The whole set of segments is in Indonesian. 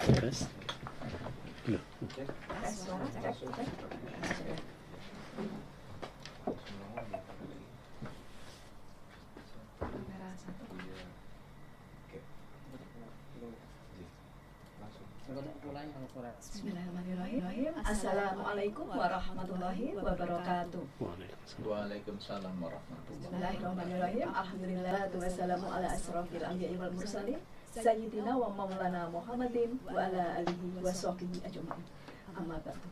Tes. Loh. Bismillahirrahmanirrahim. Assalamualaikum warahmatullahi wabarakatuh. Waalaikumsalam warahmatullahi. Bismillahirrahmanirrahim. Alhamdulillah wassalamu ala asrofil anbiya'i wal mursalin sayyidina wa maulana Muhammadin wa ala alihi wa sahbihi ajma'in. Amma ba'du.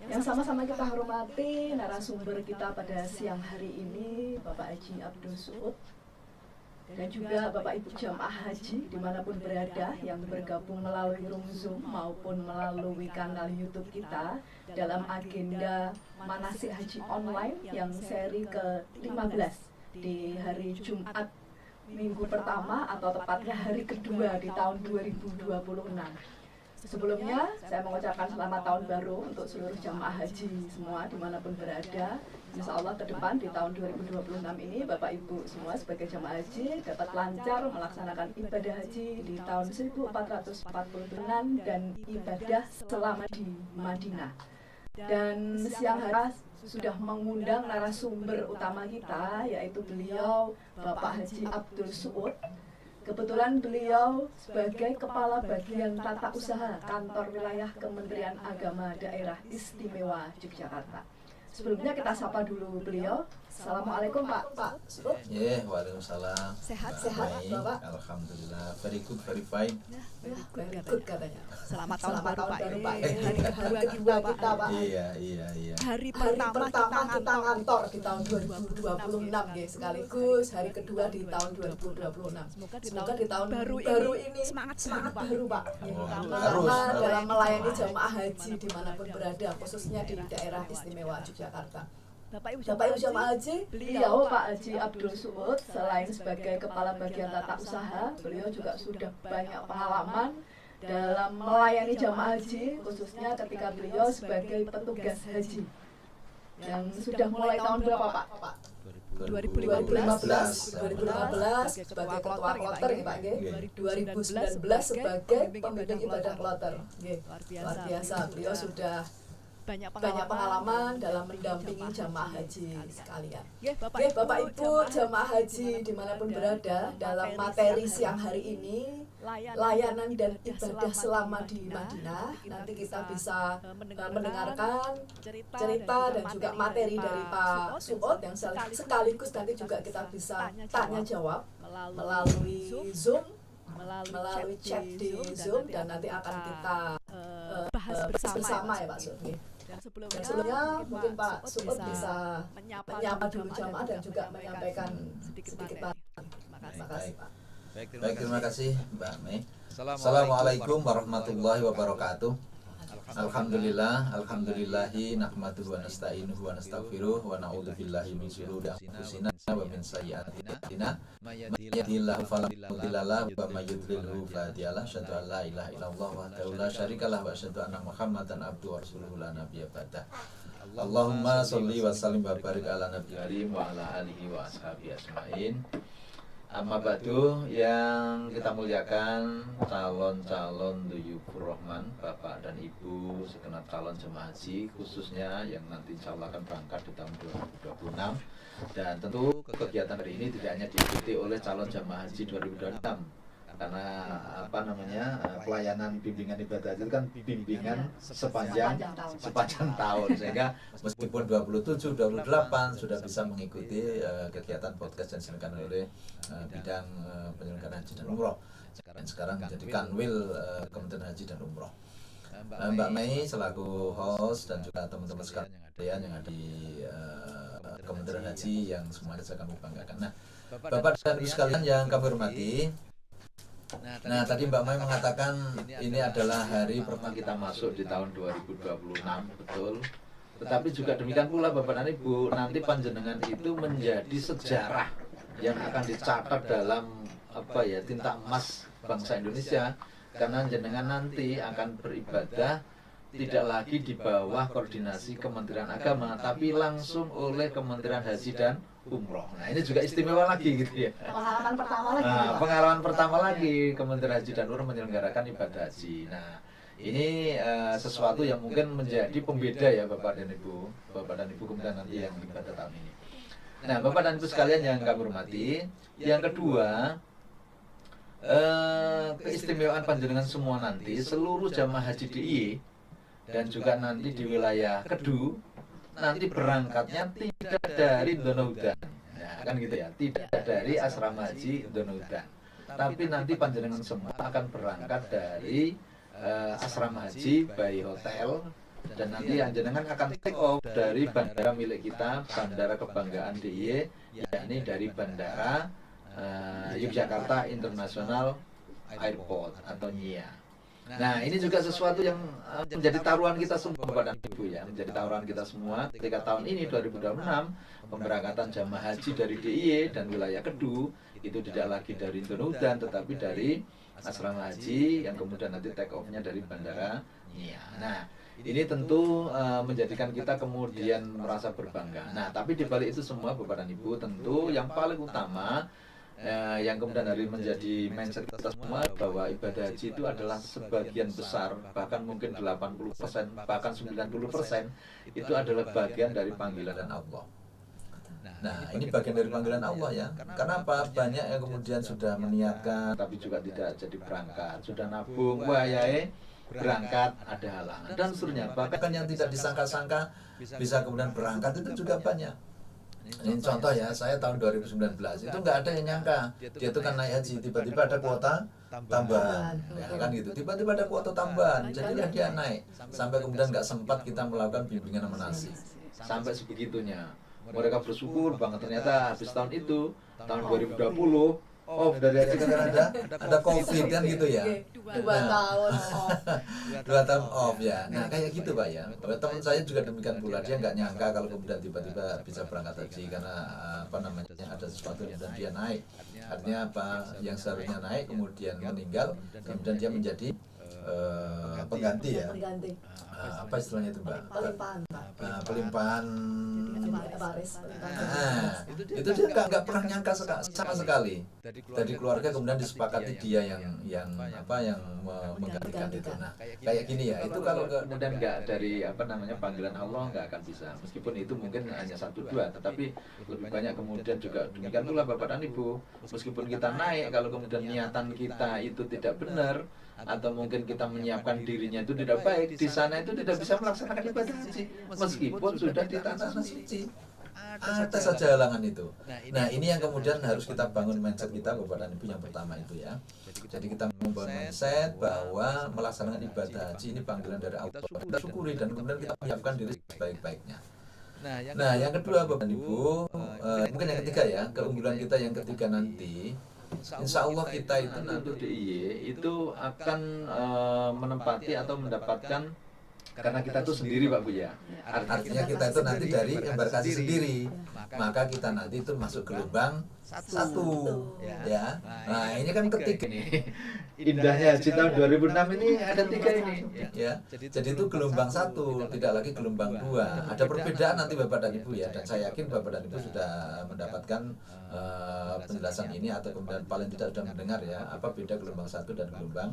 Yang sama-sama kita hormati narasumber kita pada siang hari ini, Bapak Haji Abdul Suud, dan juga Bapak Ibu jamaah haji dimanapun berada yang bergabung melalui room Zoom maupun melalui kanal YouTube kita dalam agenda manasik haji online yang seri ke-15 di hari Jumat minggu pertama atau tepatnya hari kedua di tahun 2026. Sebelumnya saya mengucapkan selamat tahun baru untuk seluruh jamaah haji semua dimanapun berada. Insya Allah ke depan di tahun 2026 ini Bapak Ibu semua sebagai jamaah haji dapat lancar melaksanakan ibadah haji di tahun 1446 dan ibadah selama di Madinah. Dan siang hari sudah mengundang narasumber utama kita, yaitu beliau Bapak Haji Abdul Suud. Kebetulan beliau sebagai Kepala Bagian Tata Usaha Kantor Wilayah Kementerian Agama Daerah Istimewa Yogyakarta. Sebelumnya kita sapa dulu beliau. Assalamualaikum Pak Suud. Waalaikumsalam. Sehat Bapak. Alhamdulillah, very good, very fine. Very good katanya. Selamat tahun baru Pak. Hari kedua kita Pak. Iya. Hari pertama kita ngantor di tahun 2026 ya, sekaligus hari kedua di tahun 2026. Semoga di tahun baru ini semangat baru Pak. Terutama dalam melayani jamaah haji dimanapun berada, khususnya di daerah istimewa Yogyakarta. Bapak Ibu jamaah haji, beliau Pak Haji Abdul Suud selain sebagai Kepala Bagian Tata Usaha, beliau juga sudah banyak pengalaman dalam melayani jamaah haji, khususnya ketika beliau sebagai petugas haji yang sudah mulai tahun berapa Pak? 2015 sebagai ketua kloter ya Pak nggih. 2019 sebagai pembimbing ibadah kloter nggih. Luar biasa, beliau sudah banyak pengalaman dalam mendampingi jamaah haji sekalian. Bapak Ibu jamaah haji dimanapun berada, dalam materi siang hari ini layanan dan ibadah selama di Madinah, nanti kita bisa mendengarkan cerita dan juga materi dari Pak Suud yang sekaligus nanti juga kita bisa tanya jawab melalui Zoom, melalui chat di Zoom, dan nanti akan kita bahas bersama ya Pak Suud. Dan sebelumnya mungkin Pak Suud bisa menyapa dulu jamaah dan juga menyampaikan sedikit Pak. Terima kasih Pak. Baik, terima kasih Mbak Mei. Assalamualaikum warahmatullahi wabarakatuh. Alhamdulillahi nahmaduhu wa nasta'inuhu wa nastaghfiruh wa na'udzu billahi min syururi anfusina wa min sayyi'ati a'malina. May yahdihillahu fala mudilla lahu wa may yudlilhu fala hadiya lahu. Asyhadu an la ilaha illallah wahdahu la syarikalah wa asyhadu anna Muhammadan abduhu wa rasuluhu la nabiyya ba'dah. Allahumma sholli wa sallim wa barik ala nabiyil karim wa ala alihi wa ashabihi ajmain. Amma ba'du, yang kita muliakan calon-calon Duyufur Rahman, Bapak dan Ibu segenap calon jemaah haji, khususnya yang nanti insya Allah akan berangkat di tahun 2026. Dan tentu kegiatan hari ini tidak hanya diikuti oleh calon jemaah haji 2026, karena pelayanan bimbingan ibadah itu kan bimbingan sepanjang tahun, sehingga meskipun 27, 28 sudah bisa mengikuti kegiatan podcast yang diselenggarakan oleh bidang penyelenggaraan haji dan umroh, dan sekarang menjadi kanwil Kementerian Haji dan Umroh. Mbak Mei selaku host dan juga teman-teman sekalian yang ada di Kementerian Haji yang semuanya saya kami banggakan. Nah, Bapak dan Ibu sekalian yang kami hormati, nah tadi Mbak Mai mengatakan ini adalah hari pertama kita masuk di tahun 2026, betul. Tetapi juga demikian pula Bapak dan Ibu, nanti panjenengan itu menjadi sejarah yang akan dicatat dalam tinta emas bangsa Indonesia, karena jenengan nanti akan beribadah tidak lagi di bawah koordinasi Kementerian Agama, tapi langsung oleh Kementerian Haji dan umroh. Nah ini juga istimewa lagi gitu ya. Pengalaman pertama lagi. Nah, pengalaman pertama lagi Kementerian Haji dan Umroh menyelenggarakan ibadah haji. Nah ini sesuatu yang mungkin menjadi pembeda ya Bapak dan Ibu kemudian nanti yang ibadah tahun ini. Nah Bapak dan Ibu sekalian yang kami hormati, yang kedua keistimewaan panjenengan semua nanti seluruh jamaah haji DIY dan juga nanti di wilayah Kedu nanti berangkatnya tidak dari Donohudan, ya, kan gitu ya, tidak dari asrama haji Donohudan, tapi nanti panjenengan semua akan berangkat dari asrama haji by hotel, dan nanti panjenengan akan take off dari bandara milik kita, bandara kebanggaan DIY, yakni dari bandara Yogyakarta International Airport atau NIA. Nah ini juga sesuatu yang menjadi taruhan kita semua Bapak dan Ibu ya, menjadi taruhan kita semua ketika tahun ini 2026 pemberangkatan jamaah haji dari DIY dan wilayah Kedu itu tidak lagi dari Donohudan tetapi dari asrama haji yang kemudian nanti take off-nya dari bandara NIA. Nah ini tentu menjadikan kita kemudian merasa berbangga. Nah tapi di balik itu semua Bapak dan Ibu tentu yang paling utama yang kemudian hari menjadi mindset kita semua bahwa ibadah haji itu adalah sebagian besar, bahkan mungkin 80%, bahkan 90% itu adalah bagian dari panggilan Allah. Nah ini bagian dari panggilan Allah ya. Kenapa? Banyak yang kemudian sudah meniatkan tapi juga tidak jadi berangkat, sudah nabung, wah ya berangkat ada halangan dan seterusnya. Bahkan yang tidak disangka-sangka bisa kemudian berangkat itu juga banyak. Ini contoh ya, saya tahun 2019 itu nggak ada yang nyangka dia itu kan naik haji, tiba-tiba ada kuota tambahan, ya kan gitu, tiba-tiba ada kuota tambahan, jadilah dia naik, sampai kemudian nggak sempat kita melakukan bimbingan manasik, sampai sebegitunya. Mereka bersyukur banget, ternyata habis tahun itu, tahun 2020 off dari haji karena ada COVID kan gitu ya. 2 tahun off. 2 tahun off ya. Nah kayak gitu Pak ya. Teman saya juga demikian pula, dia nggak nyangka kalau kemudian tiba-tiba bisa berangkat haji karena apa namanya ada sesuatu dan dia naik. Artinya apa, yang seharusnya naik kemudian meninggal, kemudian dia menjadi pengganti ya. Pengganti. Apa istilahnya itu Mbak? Pelimpahan. Pelimpahan. Waris. Itu dia nggak pernah nyangka sama sekali. Dari keluarga kemudian disepakati dia yang menggantikan itu. Nah kayak gini ya. Itu kalau kemudian nggak dari apa namanya panggilan Allah nggak akan bisa. Meskipun itu mungkin hanya 1-2, tetapi lebih banyak kemudian juga demikian pula Bapak dan Ibu. Meskipun kita naik, kalau kemudian niatan kita itu tidak benar, atau mungkin kita menyiapkan dirinya itu tidak baik, di sana itu tidak bisa melaksanakan ibadah haji meskipun sudah di tanah suci. Ada saja halangan itu. Nah ini yang kemudian harus kita bangun mindset kita Bapak dan Ibu, yang pertama itu ya. Jadi kita membangun mindset bahwa melaksanakan ibadah haji ini panggilan dari Allah, kita syukuri dan kemudian kita menyiapkan diri sebaik-baiknya. Nah yang kedua Bapak dan Ibu, mungkin yang ketiga ya, keunggulan kita yang ketiga nanti, insya Allah kita itu nanti DIY itu akan menempati atau mendapatkan, karena kita itu sendiri Pak Bu ya, artinya kita itu nanti dari embarkasi sendiri, maka kita nanti itu masuk gelombang 1 ya. Nah ini kan ketiga nih, indahnya haji tahun 2006 ini ada 3 ini ya. Jadi itu gelombang 1, tidak lagi gelombang 2. Ada perbedaan nanti Bapak dan Ibu ya, dan saya yakin Bapak dan Ibu sudah mendapatkan penjelasan ini atau kemudian paling tidak sudah mendengar ya apa beda gelombang 1 dan gelombang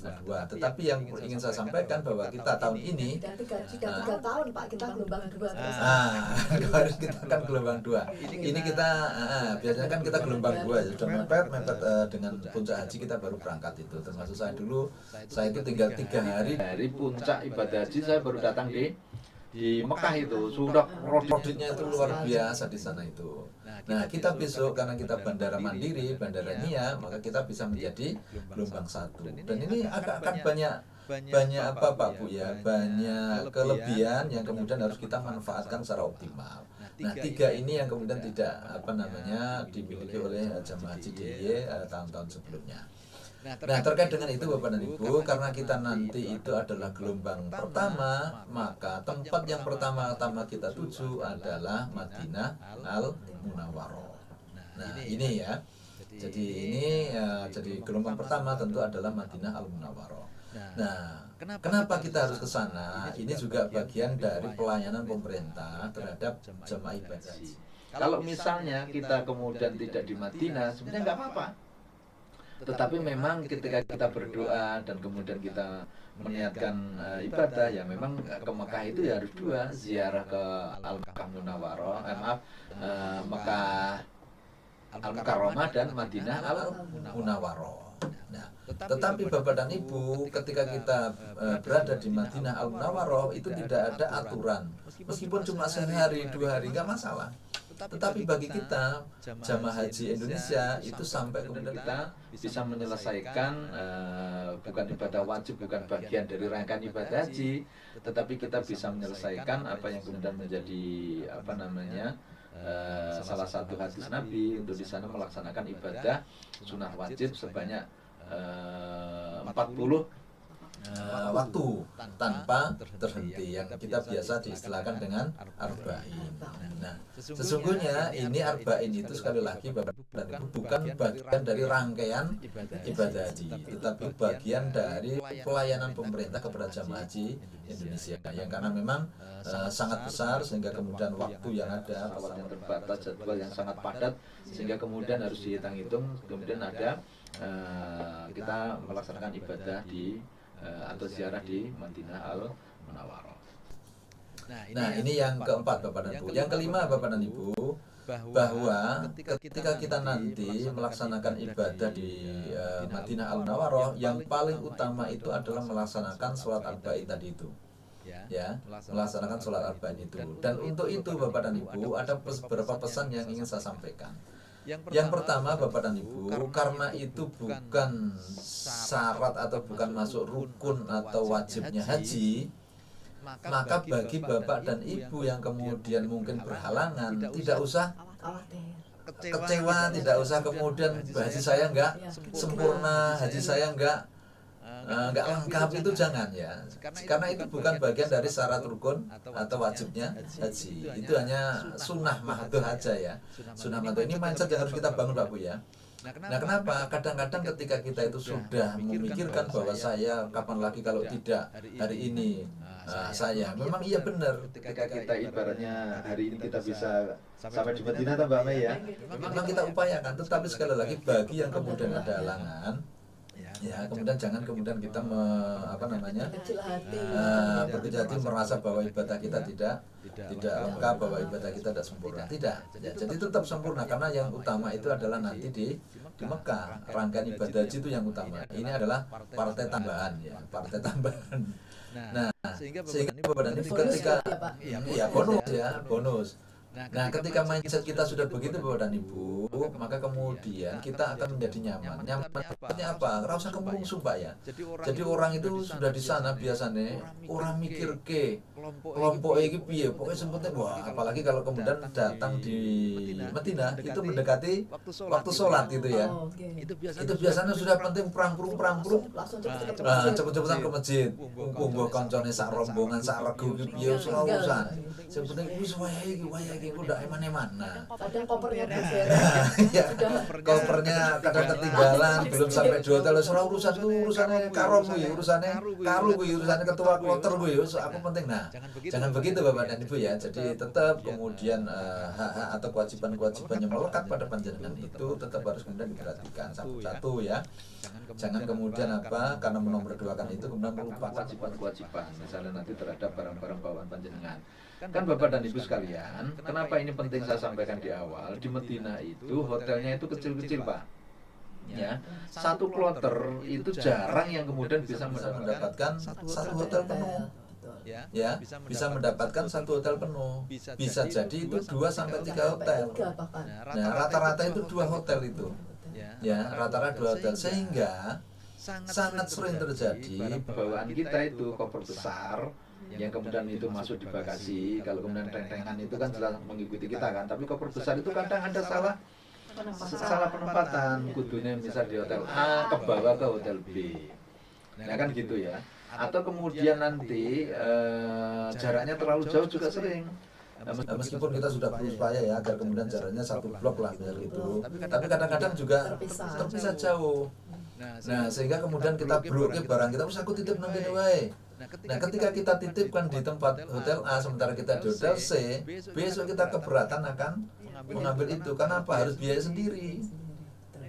2. Tetapi yang ingin saya sampaikan bahwa kita tahun ini Sudah 3 tahun Pak, kita gelombang 2 terus. Harus kita kan gelombang 2. Ini kita biasanya kan kita gelombang 2 ya, sudah mepet dengan puncak haji kita baru berangkat itu. Termasuk saya dulu, saya itu tinggal 3 hari dari puncak ibadah haji, saya baru datang di Mekah itu. Sudah roditnya itu luar biasa di sana itu. Nah kita besok karena kita bandara mandiri, bandara NIA, maka kita bisa menjadi gelombang 1. Dan ini akan banyak apa Pak Bu ya, banyak kelebihan yang kemudian harus kita manfaatkan secara optimal. Nah 3 ini yang kemudian tidak dimiliki oleh jamaah haji DIY tahun-tahun sebelumnya. Nah terkait dengan itu Bapak dan Ibu, karena kita nanti itu adalah gelombang pertama, maka tempat yang pertama-tama kita tuju adalah Madinah Al-Munawwaroh. Nah ini ya, jadi ini jadi gelombang pertama tentu adalah Madinah Al-Munawwaroh. Nah kenapa kita harus ke sana? Ini juga bagian dari pelayanan pemerintah terhadap jamaah ibadah haji. Kalau misalnya kita kemudian tidak di Madinah, sebenarnya nggak apa-apa. Tetapi memang ketika kita berdoa dan kemudian kita meniatkan ibadah, ya memang ke Mekah itu ya harus dua, ziarah ke Al-Makkah Munawwarah, Mekah Al-Mukarramah dan Madinah Al-Munawwarah. Nah, tetapi Bapak dan Ibu, ketika kita berada di Madinah Al-Munawwarah itu tidak ada aturan. Meskipun cuma sehari, 2 hari, nggak masalah. Tetapi bagi kita jamaah haji Indonesia itu sampai kemudian kita bisa menyelesaikan bukan ibadah wajib, bukan bagian dari rangkaian ibadah haji, tetapi kita bisa menyelesaikan apa yang kemudian menjadi salah satu hadis Nabi untuk di sana melaksanakan ibadah sunnah wajib sebanyak 40 waktu tanpa terhenti, yang kita biasa diistilahkan dengan arba'in. Nah, sesungguhnya ini arba'in itu sekali lagi Bapak dan Ibu bukan bagian dari rangkaian ibadah haji, tetapi bagian dari pelayanan pemerintah kepada jamaah haji Indonesia yang karena memang sangat besar sehingga kemudian waktu yang ada, waktu yang terbatas, jadwal yang sangat padat sehingga kemudian harus dihitung-hitung, kemudian ada kita melaksanakan ibadah di atau ziarah di Madinah Al-Munawwarah. Nah, ini yang keempat Bapak dan Ibu. Yang kelima Bapak dan Ibu, bahwa ketika kita nanti melaksanakan ibadah di Madinah Al-Munawwarah, yang paling utama itu adalah melaksanakan sholat arba'in tadi itu. Ya, melaksanakan sholat arba'in itu. Dan untuk itu Bapak dan Ibu ada beberapa pesan yang ingin saya sampaikan. Yang pertama Bapak dan Ibu, karena itu bukan syarat atau bukan masuk rukun atau wajibnya haji, maka bagi Bapak dan Ibu yang kemudian mungkin berhalangan, tidak usah kecewa, tidak usah kemudian haji saya enggak sempurna, haji saya enggak lengkap, itu jangan ya, karena itu bukan bagian dari syarat rukun atau wajibnya haji, itu hanya sunnah mahdoh aja ya. Sunnah mahdoh ini mindset yang harus kita bangun Pak Bu ya. Nah, kenapa kadang-kadang ketika kita itu sudah memikirkan bahwa saya kapan lagi kalau tidak hari ini saya, memang iya benar, ketika kita ibaratnya hari ini kita bisa sampai di Madinah Mbak Mei ya, memang kita upayakan, tetapi sekali lagi bagi yang kemudian ada halangan, ya kemudian jangan kemudian kita berkecil hati merasa bahwa ibadah kita tidak lengkap, bahwa ibadah kita tidak sempurna. Tidak ya, jadi tetap sempurna, karena yang utama itu adalah nanti di Mekah, rangkaian ibadah haji itu yang utama. Ini adalah partai tambahan ya, partai tambahan. Nah, sehingga Bapak dan Ibu ketika bonus. Nah, ketika mindset kita sudah begitu Bapak dan Ibu, maka kemudian kita akan menjadi nyaman. Nyamannya apa? Nggak usah kemungsu Pak ya. Jadi orang itu sudah di sana biasanya orang mikir ke kelompok iki piye, pokoknya sempetnya wah, apalagi kalau kemudian datang di Madinah itu mendekati waktu sholat gitu ya. Itu biasanya sudah penting perang-perung cepet-cepetan ke masjid. Mbok kancane sak rombongan sak regu iki piye urusan. Sing penting wis wayahe iki udah eman-eman. Nah, kadang kopernya berseret. Ya, kopernya kadang ketinggalan, belum sampai di hotel. Soal urusannya karo kuwi, urusannya ketua kloter kuwi, aku penting. Nah, jangan begitu Bapak dan Ibu ya. Jadi tetap kemudian hak-hak atau kewajiban-kewajiban yang melekat pada panjenengan itu tetap harus kemudian diperhatikan satu-satu ya. Jangan kemudian karena menomorduakan itu kemudian melupakan kewajiban-kewajiban misalnya nanti terhadap barang-barang bawaan panjenengan. Kan Bapak dan Ibu sekalian, kenapa ini penting saya sampaikan di awal? Di Madinah itu hotelnya itu kecil-kecil Pak. Ya, satu kloter itu jarang yang kemudian bisa mendapatkan satu hotel penuh. Ya, bisa mendapatkan satu hotel penuh. Bisa jadi itu 2 sampai 3 hotel. Nah, rata-rata itu 2 hotel itu. Ya, rata-rata 2 hotel, sehingga sangat sering terjadi bawaan kita itu koper besar yang kemudian itu masuk di bagasi. Kalau kemudian rentengan itu kan jelas mengikuti kita kan, tapi koper besar itu kadang ada salah penempatan, kudunya misal di hotel A ke bawah ke hotel B. Nah kan gitu ya. Atau kemudian nanti jaraknya terlalu jauh juga sering. Meskipun kita sudah berupaya ya agar kemudian jaraknya satu blok lah biar gitu, tapi kadang-kadang juga terpisah jauh. Nah, sehingga kemudian kita bloke barang kita, aku titip nang kene wae. Nah, ketika kita titipkan di tempat hotel A sementara kita di hotel C, besok kita keberatan akan mengambil itu. Karena apa? Harus biaya sendiri.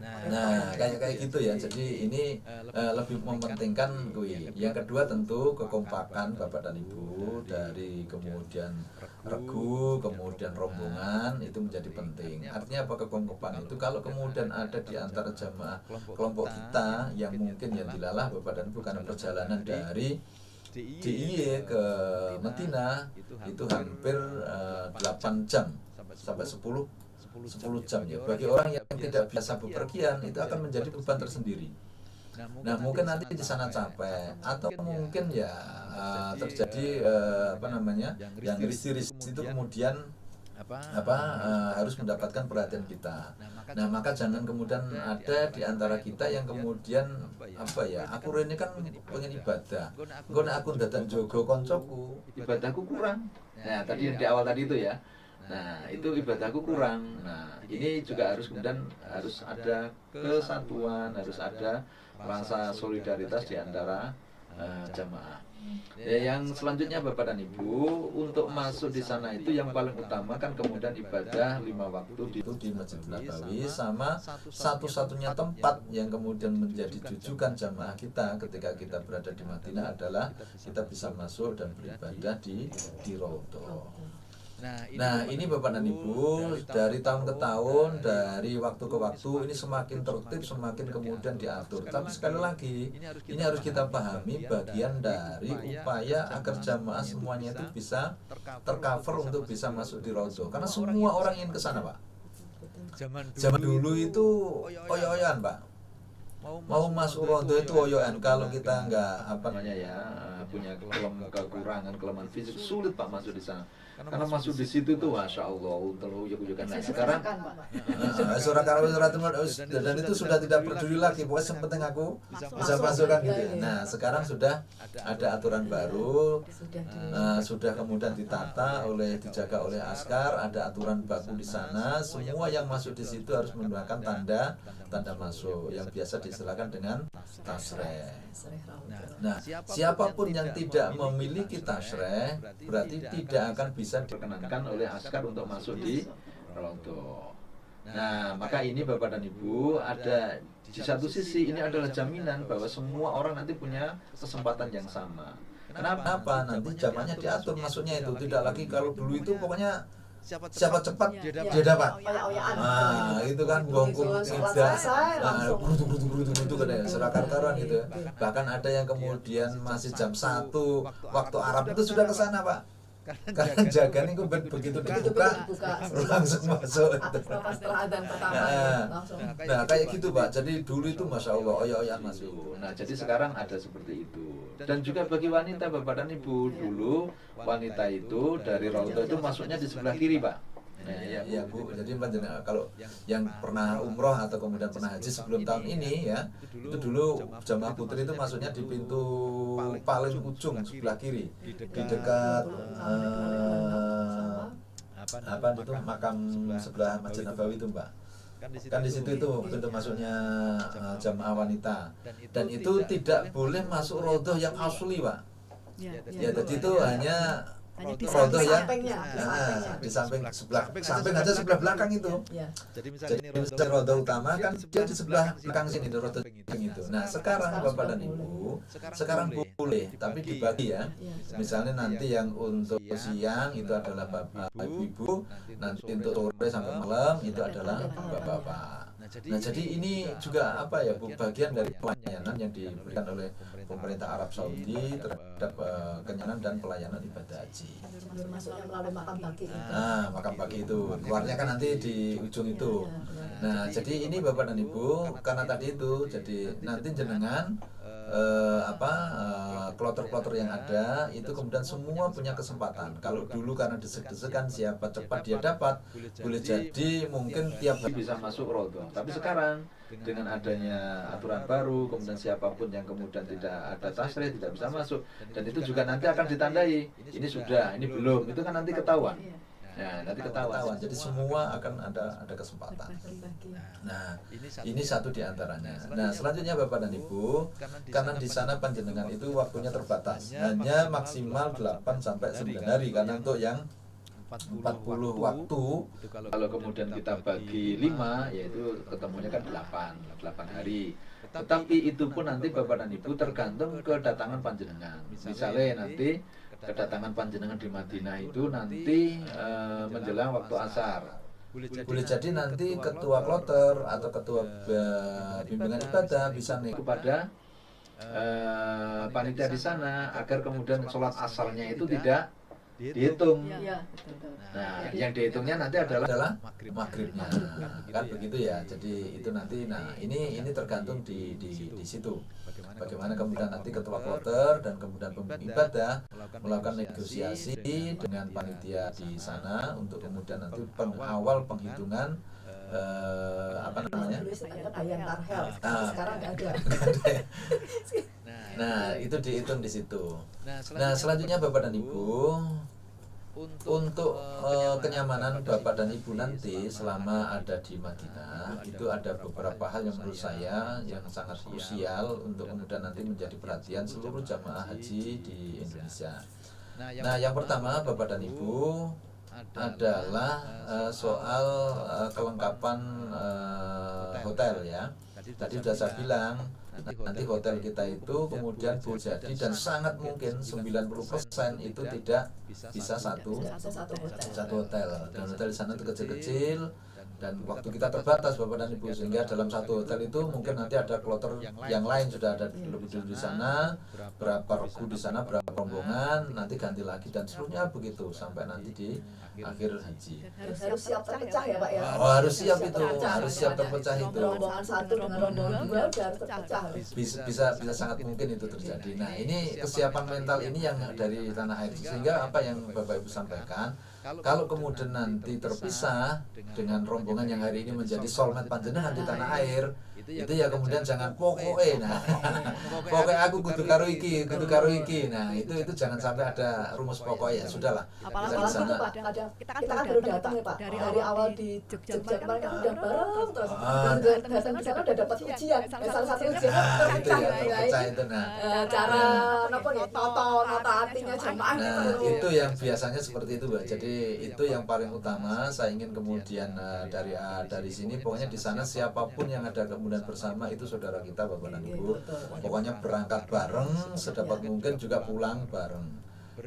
Nah, kayak gitu ya. Jadi ini lebih mementingkan kui. Yang kedua tentu kekompakan Bapak dan Ibu, dari kemudian regu, kemudian rombongan itu menjadi penting. Artinya apa kekompakan itu? Kalau kemudian ada di antara jamaah kelompok kita yang mungkin yang dilalah Bapak dan Ibu karena perjalanan dari DIY ke Madinah itu hampir 8 jam sampai 10 jam ya. Bagi orang yang tidak biasa bepergian itu akan menjadi beban tersendiri. Nah, mungkin nanti di sana capek atau mungkin ya terjadi yang risih-risih itu kemudian harus mendapatkan perhatian kita. Nah, maka jangan kemudian ada di antara kita yang kemudian aku ini kan pengen ibadah. Engko nek aku dadan jogo koncoku, ibadahku kurang. Nah, tadi di awal tadi itu ya. Nah, itu ibadahku kurang. Nah, ini juga harus kemudian harus ada kesatuan, harus ada rasa solidaritas di antara jamaah. Ya, yang selanjutnya Bapak dan Ibu, untuk masuk di sana itu yang paling utama kan kemudian ibadah 5 waktu di Masjid Nabawi, sama satu-satunya tempat yang kemudian menjadi jujukan jamaah kita ketika kita berada di Madinah adalah kita bisa masuk dan beribadah di Raudhah. Nah, ini Bapak dan Ibu, dari tahun ke tahun, dari waktu ke waktu ini semakin tertib, semakin kemudian diatur. Tapi sekali lagi, ini harus kita pahami bagian dari upaya agar jamaah semuanya itu bisa tercover untuk bisa masuk di Raudhah. Karena semua orang ingin ke sana, Pak. Zaman dulu itu oyo-oyoan, Pak. Mau masuk Raudhah itu oyoan. Kalau kita nggak punya kekurangan, kelemahan fisik, sulit Pak masuk di sana. Karena masuk di situ tuh masya Allah terlalu ujuk-ujukan. Nah, sekarang dan itu sudah tidak peduli lagi, pokoknya yang penting aku bisa masukkan gitu. Nah, sekarang sudah ada aturan baru, sudah kemudian ditata dijaga oleh askar, ada aturan baku di sana. Semua yang masuk di situ harus menggunakan tanda masuk yang biasa diistilahkan dengan tasreh. Nah, siapapun yang tidak memiliki tasreh berarti tidak akan bisa diperkenankan oleh askar untuk masuk di Raudhah. Nah, maka ini Bapak dan Ibu, ada di satu sisi ini adalah jaminan bahwa semua orang nanti punya kesempatan yang sama. Kenapa? Nanti zamannya diatur masuknya itu tidak lagi kalau dulu itu pokoknya siapa cepat dia dapat. Nah, itu kan bongkung tidak itu kan serakar-karan gitu. Bahkan ada yang kemudian masih jam 1 waktu Arab itu sudah ke sana, Pak. Karena jaga nih begitu dibuka langsung masuk. Setelah adzan pertama langsung. Nah, kayak gitu, Pak. Jadi dulu itu masya Allah oyo-oyan masuk. Nah, jadi sekarang ada seperti itu. Dan juga bagi wanita Bapak dan Ibu, dulu wanita itu dari Raudhah itu masuknya di sebelah kiri, Pak. Iya Bu, jadi kalau yang pernah umroh atau kemudian pernah haji sebelum tahun ini ya, itu dulu jamaah putri itu masuknya di pintu paling ujung sebelah kiri, di dekat itu makam sebelah Masjid Nabawi itu, Mbak. Kan di situ itu pintu masuknya jamaah wanita, dan itu tidak boleh masuk Raudhah yang asli, Pak. Ya, jadi itu hanya Raudhah yang di samping aja sebelah belakang itu. Jadi misalnya Raudhah utama kan dia di sebelah belakang sini di Raudhah itu. Nah, sekarang Bapak dan Ibu, sekarang boleh tapi dibagi ya. Misalnya nanti yang untuk siang itu adalah Bapak Ibu, nanti untuk sore sampai malam itu adalah Bapak-bapak. Nah, jadi ini juga Bu, bagian dari pelayanan yang diberikan oleh pemerintah Arab Saudi terhadap kenyanan dan pelayanan ibadah haji. Masuknya melalui makam baki. Nah, makam baki itu keluarnya kan nanti di ujung itu. Nah, jadi ini Bapak dan Ibu, karena tadi itu, jadi nanti jenengan kloter-kloter yang ada itu kemudian semua punya kesempatan. Kalau dulu karena desek-desekan siapa cepat dia dapat, boleh jadi mungkin tiap hari bisa masuk Raudhah. Tapi sekarang dengan adanya aturan baru, kemudian siapapun yang kemudian tidak ada tasrih tidak bisa masuk, dan itu juga nanti akan ditandai ini sudah, ini belum, itu kan nanti ketahuan. Ya, nanti ketahuan. Jadi semua akan ada kesempatan. Nah, ini satu di antaranya. Nah, selanjutnya Bapak dan Ibu, karena di sana panjenengan itu waktunya terbatas, hanya maksimal 8 sampai 9 hari karena untuk yang 40 waktu. Itu kalau kemudian kita bagi 5, yaitu ketemunya kan 8 hari. Tetapi itu pun nanti Bapak dan Ibu tergantung kedatangan panjenengan. Misalnya nanti kedatangan panjenengan di Madinah itu nanti menjelang waktu asar. Boleh jadi nanti ketua kloter atau ketua bimbingan ibadah bisa nih kepada panitia di sana agar kemudian sholat asarnya itu tidak dihitung. Nah, yang dihitungnya nanti adalah maghribnya, kan begitu ya. Jadi itu nanti, nah ini tergantung di situ. Bagaimana kemudian nanti ketua kloter dan kemudian pembimbing ibadah melakukan negosiasi dengan panitia di sana untuk kemudian nanti awal penghitungan apa namanya? Sekarang nggak ada. Nah, itu dihitung di situ. Nah, selanjutnya Bapak dan Ibu, untuk kenyamanan Bapak dan Ibu nanti selama ada di Madinah, itu ada beberapa hal yang menurut saya yang sangat krusial untuk kemudian nanti menjadi perhatian seluruh jamaah haji di Indonesia. Nah, yang pertama Bapak dan Ibu adalah soal kelengkapan hotel ya. Tadi sudah saya bilang, nanti hotel kita itu kemudian boleh jadi dan sangat mungkin 90% itu tidak bisa satu hotel. Dan hotel di sana itu kecil-kecil dan waktu kita terbatas Bapak dan Ibu, sehingga dalam satu hotel itu mungkin nanti ada kloter yang lain sudah ada lebih dulu di sana, berapa regu di sana, berapa rombongan, nanti ganti lagi dan seterusnya begitu sampai nanti di akhir haji. Harus siap terpecah ya Pak ya. Oh, harus siap itu, harus siap terpecah itu. Rombongan satu dengan rombongan dua udah harus terpecah. Bisa sangat mungkin itu terjadi. Nah, ini kesiapan mental ini yang dari tanah air, sehingga apa yang Bapak Ibu sampaikan, kalau kemudian nanti terpisah dengan rombongan yang hari ini menjadi soulmate panjenengan di tanah air, itu ya kemudian jangan pokoknya, nah pokoknya aku kudu karo iki, nah itu jangan sampai ada rumus pokoknya, ya sudahlah. Apalagi itu Pak, kita kan baru datang ya Pak, dari awal di Jogja kemarin kan udah bareng terus datang di sana udah dapat ujian, salah satu ujian itu ya terpecah itu. Nah, cara apa ya, nota hatinya jamaah gitu. Nah, itu yang biasanya seperti itu Mbak. Jadi itu yang paling utama. Saya ingin kemudian dari sini pokoknya di sana siapapun yang ada kemudian bersama itu saudara kita Bapak dan Ibu. Pokoknya berangkat bareng, sedapat mungkin juga pulang bareng.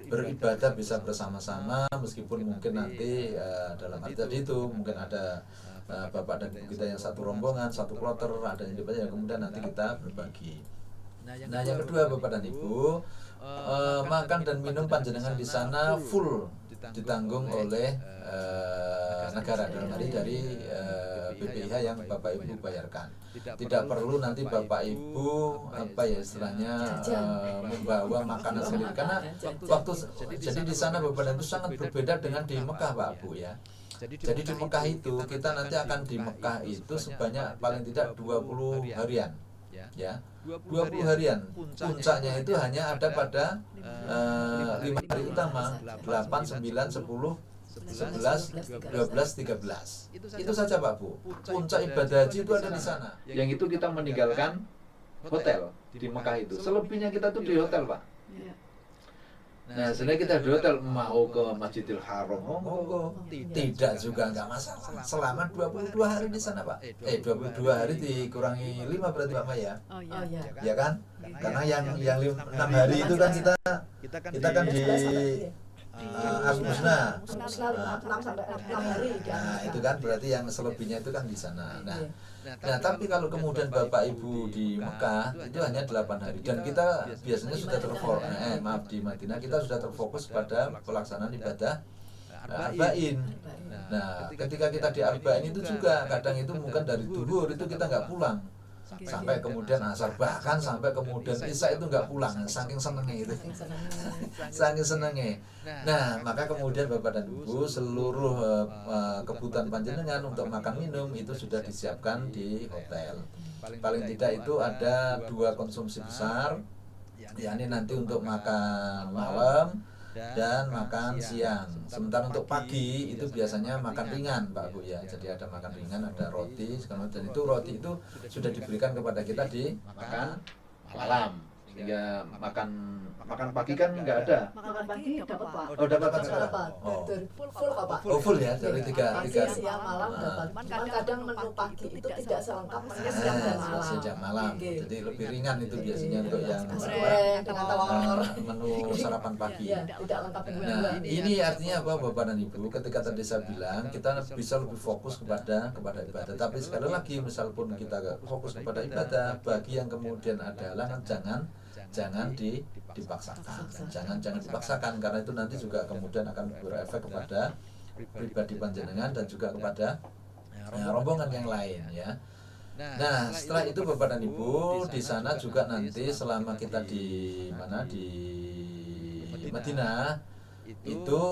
Beribadah bisa bersama-sama meskipun mungkin nanti dalam arti tadi itu mungkin ada Bapak dan Ibu kita yang satu rombongan, satu kloter, ada yang dibaca, kemudian nanti kita berbagi. Nah, yang kedua Bapak dan Ibu, makan dan minum panjenengan di sana full ditanggung oleh negara, dalam arti dari BPIH yang Bapak Ibu bayarkan. Tidak perlu nanti Bapak Ibu apa ya istilahnya membawa makanan sendiri, karena jadi di sana Bapak dan Ibu sangat berbeda dengan di Mekah Pak Bu ya. Jadi di Mekah itu kita nanti akan di Mekah itu sebanyak paling tidak 20 harian. Ya, 20 harian. Puncaknya itu hanya ada pada 5 hari utama, 8, 9, 10, 11, 12, 13. Itu saja Pak Bu. Puncak ibadah haji itu ada di sana. Yang itu kita meninggalkan hotel di Mekah itu. Selebihnya kita tuh di hotel Pak. Nah, sebenarnya kita di hotel, mau ke Masjidil Haram, monggo. Tidak juga, nggak masalah. Selama 22 hari di sana Pak. 22 hari dikurangi 5 berarti Pak Maya. Oh iya. Ya kan? Karena yang 6 hari itu kan kita kan di Al-Musna. 6 sampai 6 hari. Nah, itu kan berarti yang selebihnya itu kan di sana. Nah, tapi kalau kemudian Bapak Ibu di Mekah itu hanya 8 hari dan kita biasanya sudah terfokus di Madinah kita sudah terfokus pada pelaksanaan ibadah Arba'in. Nah, ketika kita di Arba'in itu juga kadang itu mungkin dari duhur itu kita nggak pulang sampai kemudian asar, bahkan sampai kemudian isya itu nggak pulang, saking senengnya itu, saking senengnya. Nah, maka kemudian Bapak dan Ibu seluruh kebutuhan panjenengan untuk makan minum itu sudah disiapkan di hotel. Paling tidak itu ada 2 konsumsi besar, yakni nanti untuk makan malam dan makan siang. Sementara untuk pagi itu biasanya makan ringan Pak Bu ya. Jadi ada makan ringan, ada roti, dan itu roti itu sudah diberikan kepada kita di makan malam. sehingga makan pagi kan nggak ada. Makan pagi dapat Pak. Oh, dapat Dapat sekarang. apa? Oh. Dari full kok Pak. Oh, full ya, dari Pagi, tiga. siang, malam Ah. dapat. Cuman kadang menu pagi itu tidak selengkap menu siang dan malam. Siang dan malam. Oke. Jadi lebih ringan itu biasanya untuk yang nasi goreng dengan telur. menu sarapan pagi. Iya, tidak lengkap dengan Nah, dua. ini artinya apa Bapak dan Ibu? Ketika tadi saya bilang kita bisa lebih fokus kepada ibadah. Tapi sekali lagi, misalpun kita fokus kepada ibadah, bagi yang kemudian ada halangan jangan dipaksakan. Jangan dipaksakan, karena itu nanti juga kemudian akan berefek kepada pribadi panjenengan dan juga kepada rombongan yang lain ya. Nah, setelah itu Bapak dan Ibu, di sana juga nanti selama kita di Madinah itu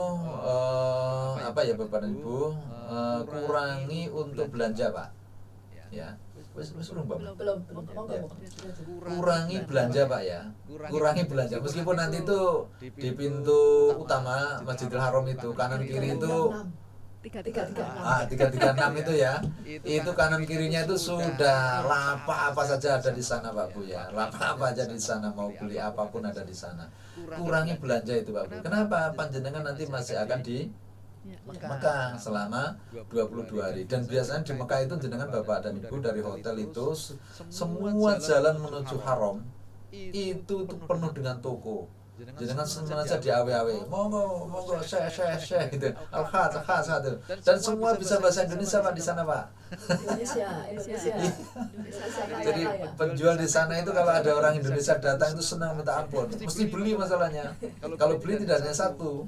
apa ya Bapak dan Ibu, kurangi untuk belanja Pak ya. Wis urung Bapak. Belum. Monggo. Kurangi belanja Pak ya. Kurangi belanja, meskipun nanti itu di pintu utama Masjidil Haram itu kanan kiri itu 336. 336 itu ya. Itu kanan kirinya itu sudah lapak apa saja ada di sana Pak Bu ya. Lapak apa aja di sana, mau beli apapun ada di sana. Kurangi belanja itu Pak Bu. Kenapa? Panjenengan nanti masih akan di Mekah selama 22 hari. Dan biasanya di Mekah itu jenengan Bapak dan Ibu dari hotel itu semua jalan menuju haram itu penuh dengan toko. Jenengan sengaja di awe-awe, monggo saya gitu, al-khas gitu. Dan semua bisa bahasa Indonesia Pak di sana Pak. Indonesia. Jadi penjual di sana itu kalau ada orang Indonesia datang itu senang minta ampun, mesti beli masalahnya. Kalau beli tidak hanya satu.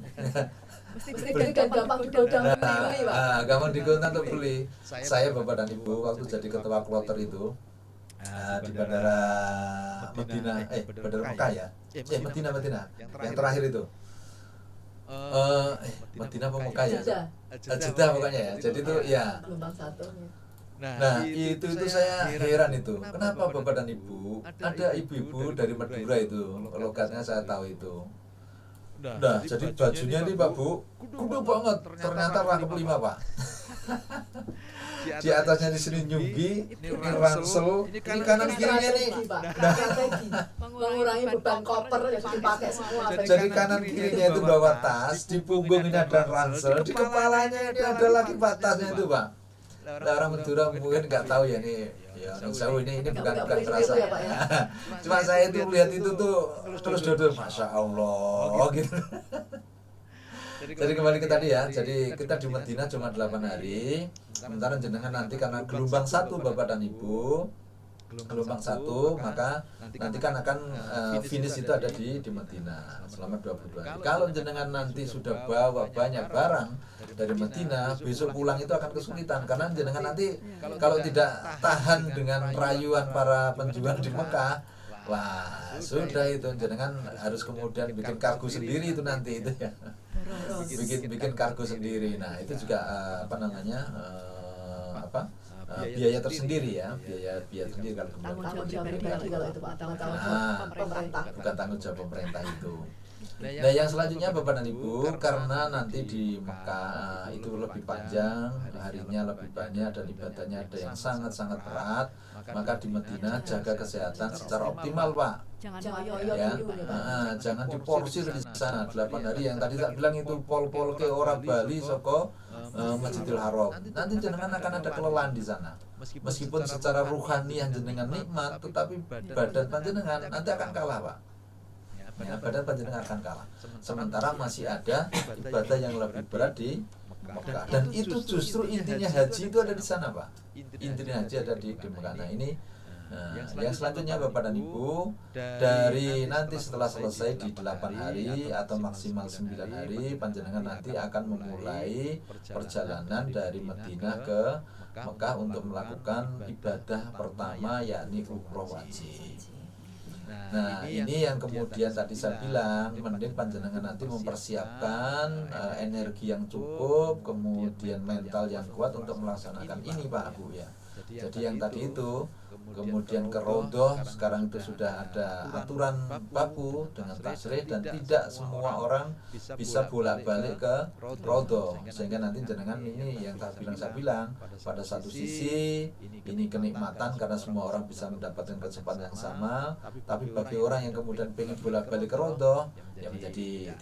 Mesti gampang digodang beli Pak. Gampang digodang untuk beli. Saya Bapak dan Ibu waktu jadi ketua kloter itu di bandara Madinah, bandara Mekah ya. Madinah. Yang terakhir itu. Madinah apa Mekah ya? Jeddah pokoknya ya. Jadi itu ya. Gelombang 1. Nah, itu saya heran itu. Kenapa Bapak dan Ibu? Ada ibu-ibu dari Madura itu, logatnya saya tahu itu. Nah, jadi bajunya ini Pak Bu, kudu banget. Ternyata rangkep 5 Pak. Di atasnya di sini nyunggi, ini ransel, ini kanan kirinya nih. Strategi. Mengurangi beban koper yang dipakai semua. Jadi kanan kirinya itu bawa tas, di punggung ini ada ransel, di kepalanya ini ada lagi tasnya itu Pak. Nah, orang Madura mungkin nggak tahu ya nih, ya orang Jawa ini bukan terasa ya. Cuma saya itu lihat itu tuh terus dodol, masya Allah gitu. Jadi kembali ke tadi ya, jadi kita di Madinah cuma 8 hari. Sementara jenengan nanti karena gelombang 1 Bapak dan Ibu, gelombang 1, maka nanti kan akan finish itu ada di Madinah selama 22 hari. Kalau jenengan nanti sudah bawa banyak barang dari Madinah, besok pulang itu akan kesulitan karena jenengan nanti kalau tidak tahan dengan rayuan para penjual di Mekah, wah sudah itu jenengan harus kemudian bikin kargo sendiri itu nanti itu ya. Bikin kargo sendiri. Nah, itu juga biaya tersendiri ya, biaya sendiri kalau Tanggung jawab pribadi kalau itu Pak. Tanggung jawab pemerintah. Bukan tanggung jawab pemerintah itu. Nah, yang selanjutnya Bapak dan Ibu, karena nanti di Mekah itu lebih panjang, harinya lebih banyak dan ibadahnya ada yang sangat-sangat berat, maka di Madinah jaga kesehatan secara optimal Pak. Jangan Ya, jangan diporsir di sana 8 hari yang tadi tak bilang itu pol-pol ke ora Bali soko Masjidil Haram. Nanti jenengan akan ada kelelahan di sana. Meskipun secara ruhani yang jenengan nikmat, tetapi badan panjenengan nanti akan kalah Pak. Ya, badan panjenengan akan kalah. Sementara masih ada ibadah yang lebih berat di Mekah. Dan itu justru intinya haji itu ada di sana Pak. Intinya haji ada di Mekah. Nah ini yang selanjutnya Bapak dan Ibu, dari nanti setelah selesai di 8 hari atau maksimal 9 hari, panjenengan nanti akan memulai perjalanan dari Madinah ke Mekah untuk melakukan ibadah pertama yakni umroh wajib. Nah ini yang kemudian tadi saya bilang, mending panjenengan nanti mempersiapkan energi yang cukup, kemudian mental yang kuat untuk melaksanakan ini Pak Bu ya. Jadi yang tadi itu kemudian ke rodoh, sekarang itu sudah ada aturan baku dengan tasrih, dan tidak semua orang bisa bolak-balik ke rodoh, sehingga nanti jenengan ini yang saya bilang pada satu sisi ini kenikmatan karena semua orang bisa mendapatkan kesempatan yang sama, tapi bagi orang yang kemudian pengen bolak-balik ke rodoh ya menjadi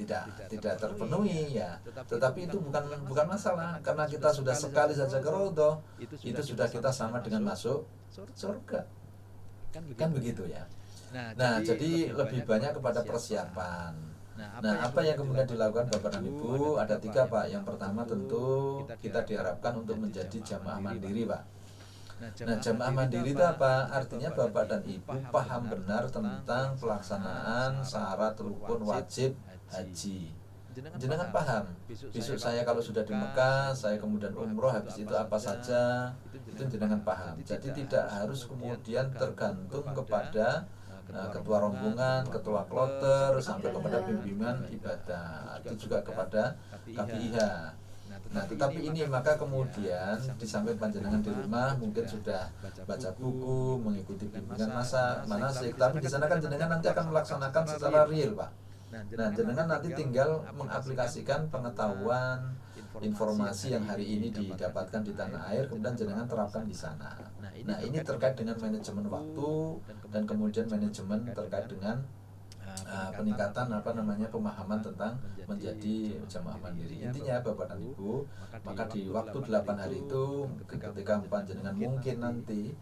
tidak terpenuhi ya. Tetapi itu bukan masalah, karena kita sudah sekali saja ke rodoh itu sudah kita sama dengan masuk surga, kan begitu ya. Nah, jadi lebih banyak kepada persiapan. Nah, apa yang kemudian dilakukan Bapak dan Ibu? Ada 3, Pak. Yang pertama tentu kita diharapkan untuk menjadi jamaah mandiri, Pak. Nah, jamaah mandiri itu apa? Artinya Bapak dan Ibu paham benar tentang pelaksanaan syarat rukun wajib haji. Jenengan paham, besok saya kalau sudah di Mekah, saya kemudian umroh, habis itu apa saja, itu jenengan paham. Jadi tidak harus kemudian tergantung kepada ketua rombongan, ketua kloter, sampai kepada bimbingan ibadah, itu juga kepada KPIH. Nah, tetapi ini maka kemudian di samping panjenengan di rumah mungkin sudah baca buku, mengikuti bimbingan manasik, tapi di sana kan jenengan nanti akan melaksanakan secara real, Pak. Nah, jenengan nanti tinggal mengaplikasikan pengetahuan, informasi yang hari ini didapatkan di tanah air, kemudian jenengan terapkan di sana. Nah, ini terkait dengan manajemen waktu dan kemudian manajemen terkait dengan peningkatan pemahaman tentang menjadi jamaah mandiri. Intinya Bapak dan Ibu, maka di waktu 8 hari itu ketika panjenengan mungkin nanti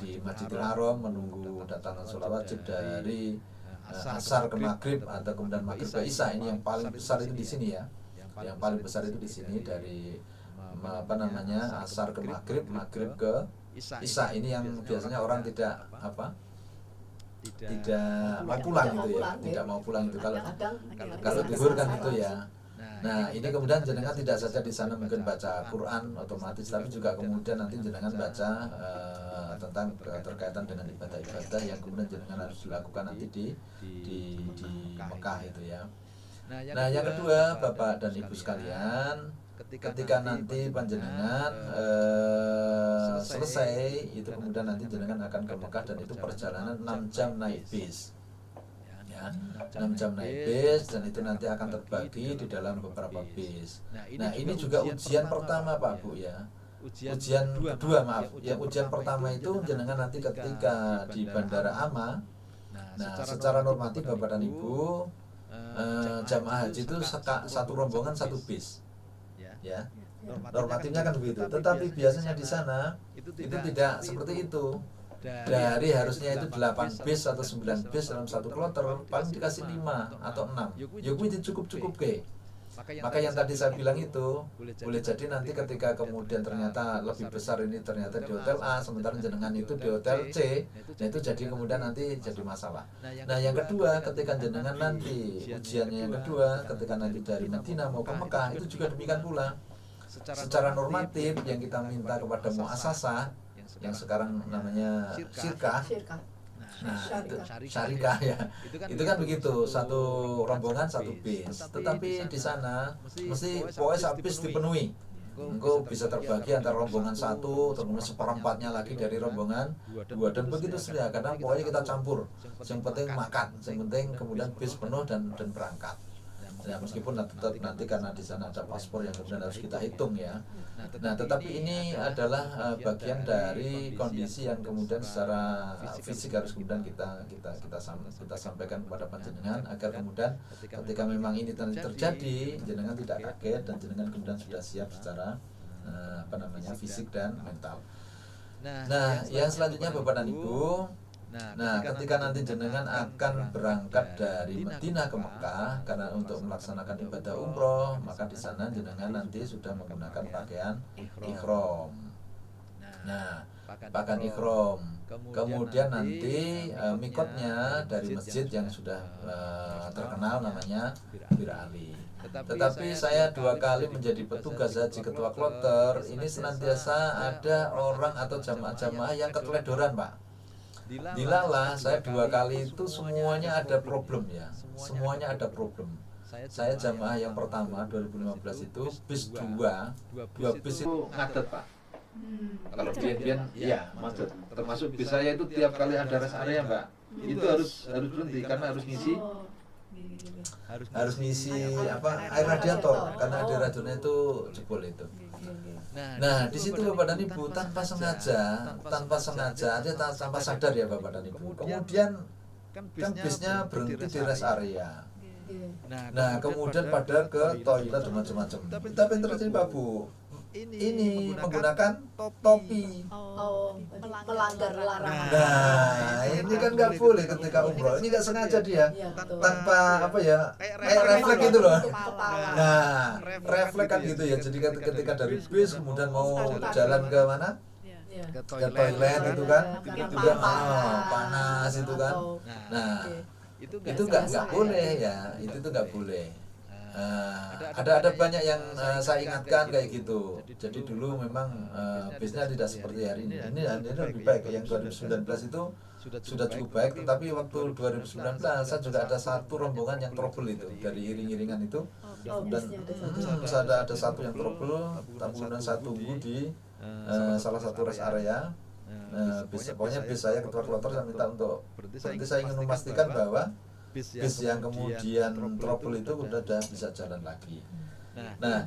di Masjidil Haram menunggu datangan sholat wajib dari asar ke maghrib atau kemudian maghrib ke isya, ini yang paling besar itu di sini ya. Yang paling besar itu di sini dari asar ke maghrib, maghrib ke isya, ini yang biasanya orang tidak mau pulang gitu ya, tidak mau pulang itu kalau zuhur kan itu ya. Nah, ini kemudian jenengan tidak saja di sana mungkin baca Quran otomatis, tapi juga kemudian nanti jenengan baca tentang terkaitan dengan ibadah-ibadah yang kemudian jenengan harus dilakukan nanti di Mekah itu ya. Nah, yang kedua Bapak dan Ibu sekalian, ketika nanti panjenengan selesai itu kemudian nanti jenengan akan ke Mekah, dan itu perjalanan 6 jam naik bis ya, 6 jam naik bis, dan itu nanti akan terbagi di dalam beberapa bis. Nah, ini juga ujian pertama Pak Bu ya. Ujian kedua yang ujian pertama itu jenengan nanti ketika di Bandara Ama. Nah, secara normatif Bapak dan Ibu, jamaah haji itu satu rombongan satu bis ya, normatifnya kan begitu. Tetapi biasanya di sana itu tidak seperti itu. Dari harusnya itu 8 bis atau 9 bis dalam satu kloter, paling dikasih 5 atau 6. Ya itu cukup ke. Maka yang tadi saya bilang itu boleh jadi nanti ketika kemudian ternyata lebih besar ini ternyata di hotel A, sementara jenengan itu di hotel C, nah itu jadi kemudian nanti jadi masalah. Nah, yang kedua ketika jenengan nanti ujiannya yang kedua ketika nanti dari Madinah mau ke Mekah, itu juga demikian pula. Secara normatif yang kita minta kepada muasasah yang sekarang namanya syirkah. Nah, itu syarikah ya. Itu kan begitu, satu rombongan satu bis. Tetapi di sana mesti pokoknya satu bis dipenuhi. Engkau bisa terbagi antara rombongan satu, terus seperempatnya lagi dari rombongan dua, dan begitu saja. Karena pokoknya kita campur. Yang penting makan, yang penting kemudian bis penuh dan berangkat. Ya, meskipun tetap nanti karena di sana ada paspor yang kemudian harus kita hitung ya. Nah, tetapi ini adalah bagian dari kondisi yang kemudian secara fisik harus kemudian kita sampaikan kepada panjenengan agar kemudian ketika memang ini terjadi, jenengan tidak kaget dan jenengan kemudian sudah siap secara fisik dan mental. Nah, yang selanjutnya Bapak dan Ibu, nah, ketika nanti jenengan akan berangkat dari Madinah ke Mekah karena untuk melaksanakan ibadah umroh, maka di sana jenengan nanti sudah menggunakan pakaian ihram. Nah, pakaian ihram. Kemudian nanti mikotnya dari masjid yang sudah terkenal namanya Bir Ali. Tetapi saya 2 kali menjadi petugas haji ketua kloter, ini senantiasa ada orang atau jamaah-jamaah yang keteledoran, Pak. Dilala, saya 2 kali itu semuanya ada problem ya. Semuanya ada problem. Saya jamaah yang pertama 2015 itu bis 2 bis itu ngadet Pak. Kalau diet-diet, iya macet. Termasuk bis saya itu tiap kali ada rest area Mbak, itu harus berhenti karena harus ngisi air radiator karena air radiatornya itu jebol itu. Nah di situ Bapak dan Ibu tanpa sengaja ada tanpa sadar ya Bapak dan Ibu. Kemudian kan bisnya berhenti di rest area. Nah kemudian pada ke toilet dan macam-macam. Tapi yang terjadi Pak Bu, ini menggunakan topi. Melanggar larangan. Nah, ini kan nggak boleh ketika umroh. Ini nggak sengaja dia, tanpa kayak refleks gitu loh. Nah, refleks kan gitu ya. Jadi ketika dari bis kemudian mau jalan ke mana? Ke toilet itu kan, juga panas itu kan. Nah, itu nggak boleh ya. Itu tuh nggak boleh. Ada banyak yang saya ingatkan kayak gitu. Jadi dulu memang bisnya tidak seperti hari ini. Ini lebih baik. Yang 2019 itu sudah cukup baik. Tetapi waktu 2019 saya juga ada satu rombongan yang trouble itu dari iring-iringan itu. Dan ada satu yang trouble. Kemudian saya tunggu di salah satu rest area. Pokoknya bis saya ketua kloter saya minta untuk berhenti. Saya ingin memastikan bahwa bis yang kemudian trouble itu udah bisa jalan lagi. Nah,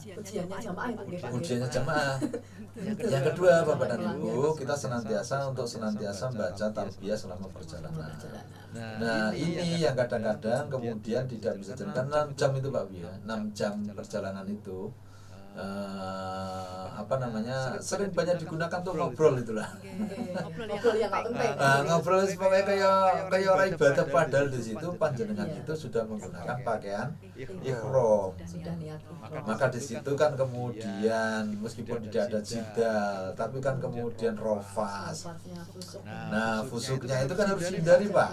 ujiannya jamaah. Yang kedua Bapak dan Ibu, kita senantiasa membaca tarbiyah selama perjalanan. Nah, ini yang kadang-kadang kemudian tidak bisa jalan. Kan 6 jam itu Pak Bu ya, 6 jam perjalanan itu. Sering banyak digunakan tuh ngobrol itulah. Ngobrol yang nggak penting. Ngobrol supaya kayak orang ibadah, padahal di situ panjenengan itu sudah menggunakan pakaian ihram. Maka di situ kan kemudian meskipun tidak ada jidal, tapi kan kemudian rofas. Nah, fusuknya itu kan harus hindari Pak.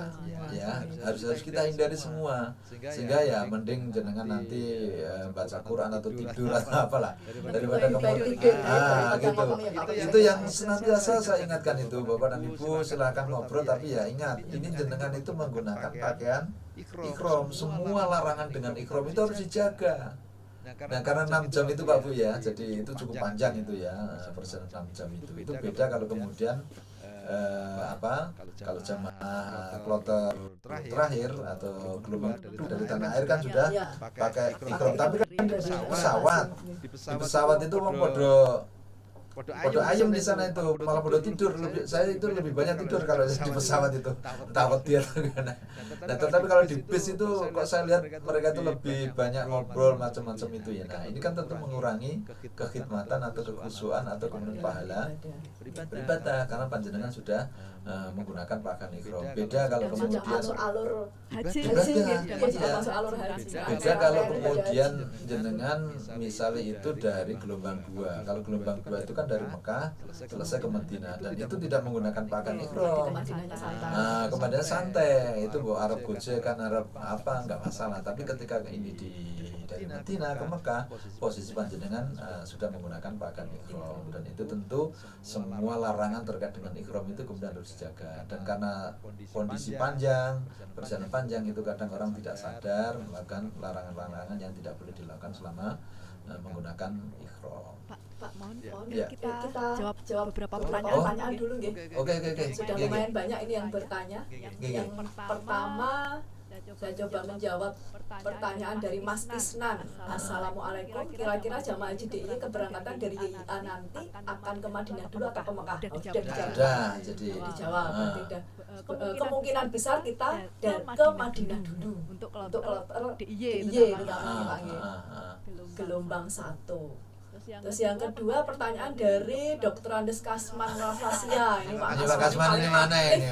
Ya, harus kita hindari semua. Sehingga ya mending jenengan nanti baca Quran atau tidur atau apalah daripada kemudian gitu. Itu yang senantiasa saya ingatkan itu Bapak dan Ibu, silakan ngobrol tapi ya ingat ini jenengan itu menggunakan pakaian ikram. Semua larangan dengan ikram itu harus dijaga. Nah karena 6 jam itu Pak Bu ya, jadi itu cukup panjang itu ya, perjalanan 6 jam itu. Itu beda kalau kemudian kalau jamaah kloter terakhir atau gelombang dari tanah air kan sudah pakai ikram, tapi kan di pesawat itu mau podo ayam di sana itu malah podo tidur. Saya itu lebih banyak tidur kalau di pesawat itu, takut dia terkena. Nah tetapi kalau di bis itu kok saya lihat mereka itu lebih banyak ngobrol macam-macam itu ya. Nah ini kan tentu mengurangi kekhidmatan atau kekhusyuan atau kemudian pahala beribadah karena panjenengan sudah menggunakan pakaian ihram. Beda kalau kemudian alur haji. Beda kalau kemudian jenengan misalnya itu dari gelombang 2. Kalau gelombang 2 itu kan dari Mekah selesai ke Madinah dan itu tidak menggunakan pakaian ihram. Nah, kemudian santai itu bawa Arab Gojek kan Arab apa enggak masalah. Tapi ketika ini dari Madinah ke Mekah, posisi panjenengan sudah menggunakan pakaian ihram dan itu tentu semua larangan terkait dengan ihram itu kemudian harus dijaga. Dan karena kondisi panjang, perjalanan panjang itu kadang orang tidak sadar melakukan larangan-larangan yang tidak boleh dilakukan selama menggunakan ihram. Pak, mohon ya. kita jawab beberapa pertanyaan dulu nggih. Oke. Sudah lumayan banyak ini yang bertanya. Yang pertama saya coba menjawab pertanyaan dari Mas Tisnan. Assalamualaikum. Kira-kira jamaah haji DIY keberangkatan dari YIA nanti akan ke Madinah dulu atau ke Mekah? Jadi dijawab. Kemungkinan besar kita ke Madinah dulu untuk kloter DIY gelombang 1. Terus yang kedua pertanyaan dari Dr. Andes Kasman Rafasia. Ini Pak Kasman ini mana ini?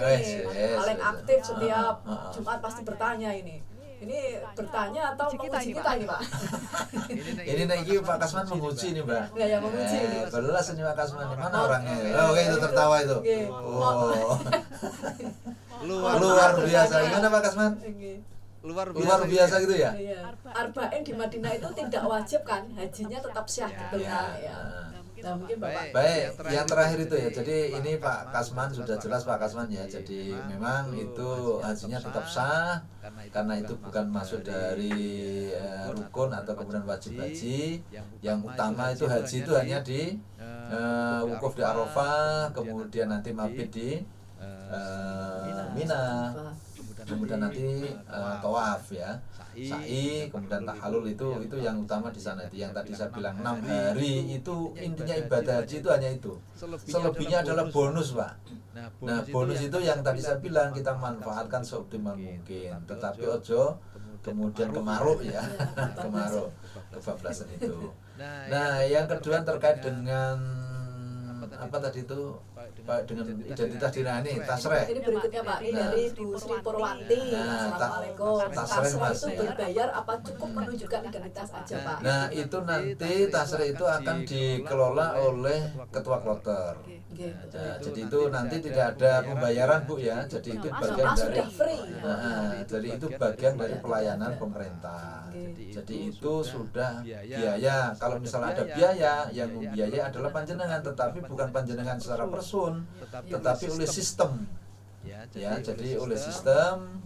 Paling aktif setiap Jumat pasti bertanya ini. Ini bertanya atau menguji kita ini Pak? Ini nih Pak Kasman menguji nih Mbak. Enggak ya menguji. Belas ini Pak Kasman mana orangnya? Oke itu tertawa itu. Oh. Luar biasa. Gimana Pak Kasman? Luar biasa gitu ya? Arba'in di Madinah itu tidak wajib kan, hajinya tetap syah gitu kan ya. Nah, mungkin Bapak. Baik, yang terakhir itu ya. Jadi ini Pak Kasman sudah jelas Pak Kasman ya. Jadi memang itu hajinya tetap sah karena itu bukan masuk dari rukun atau kemudian wajib haji. Yang utama itu haji itu hanya di wukuf di Arafah, kemudian nanti mabit di Mina, kemudian nanti tawaf ya, sa'i, kemudian tahalul itu yang utama di sana. Itu yang tadi saya bilang 6 hari itu intinya ibadah haji itu hanya itu. Selebihnya adalah bonus Pak. Nah bonus itu yang tadi saya bilang kita manfaatkan seoptimal mungkin, tetapi ojo kemudian kemaruk ya, kemaruk kebablasan itu. Nah yang kedua terkait dengan apa tadi itu Pak, dengan identitas diri ini tasreh. Ini berikutnya Pak, ini dari Bu Sri Purwanti. Assalamualaikum. Tasreh itu berbayar apa cukup menunjukkan identitas aja Pak? Nah itu nanti tasreh itu akan dikelola oleh ketua kloter. Jadi itu nanti tidak ada pembayaran Bu ya. Jadi itu bagian dari jadi itu bagian dari pelayanan pemerintah. Jadi itu sudah biaya. Kalau misalnya ada biaya, yang membiayai adalah panjenengan, tetapi bukan panjenengan secara person, tetapi oleh sistem. Ya, jadi oleh sistem,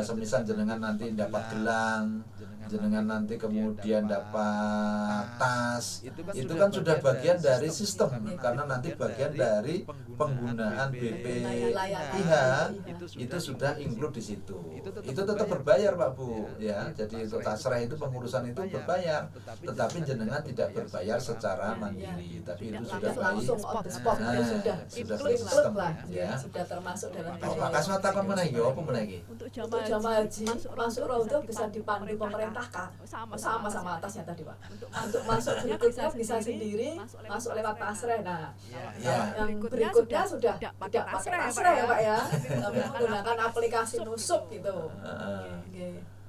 semisal jenengan nanti dapat gelang, jenengan nanti kemudian dapat tas, itu kan sudah bagian dari sistem, karena nanti bagian dari penggunaan BPIH itu sudah include di situ. Itu tetap berbayar Pak Bu, ya. Jadi untuk tasreh itu pengurusan itu berbayar, tetapi jenengan tidak berbayar secara mandiri, tapi itu sudah langsung on the spot, sudah sistem ya. Sudah termasuk dalam. Pak Kasmat takon meneh yo apa meneh iki? Untuk jamaah haji masuk raudhah bisa dipandu pemerintah Kak. Sama atasnya tadi Pak. Untuk masuk berikutnya bisa sendiri, masuk lewat tasreh. Nah, yang berikutnya sudah tidak pakai tasreh ya Pak ya, tapi menggunakan aplikasi nusuk gitu.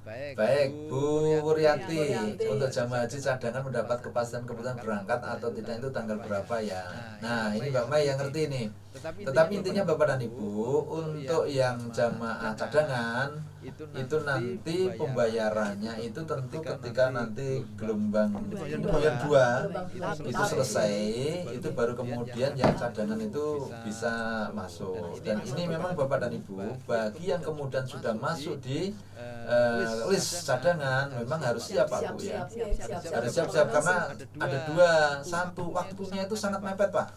Baik, Bu Wuryanti, untuk jamaah haji cadangan mendapat kepastian keputusan berangkat atau tidak itu tanggal berapa ya? Nah, ini Mbak Mai yang ngerti nih. Tetapi intinya Bapak dan Ibu, untuk yang jamaah cadangan itu nanti pembayarannya itu tentu ketika nanti gelombang yang 2 itu selesai, itu baru kemudian yang cadangan itu bisa masuk. Dan ini memang Bapak dan Ibu, bagi yang kemudian sudah masuk di list cadangan memang harus siap Pak Bu ya. Harus siap-siap karena ada 2, 1 waktunya itu sangat mepet Pak.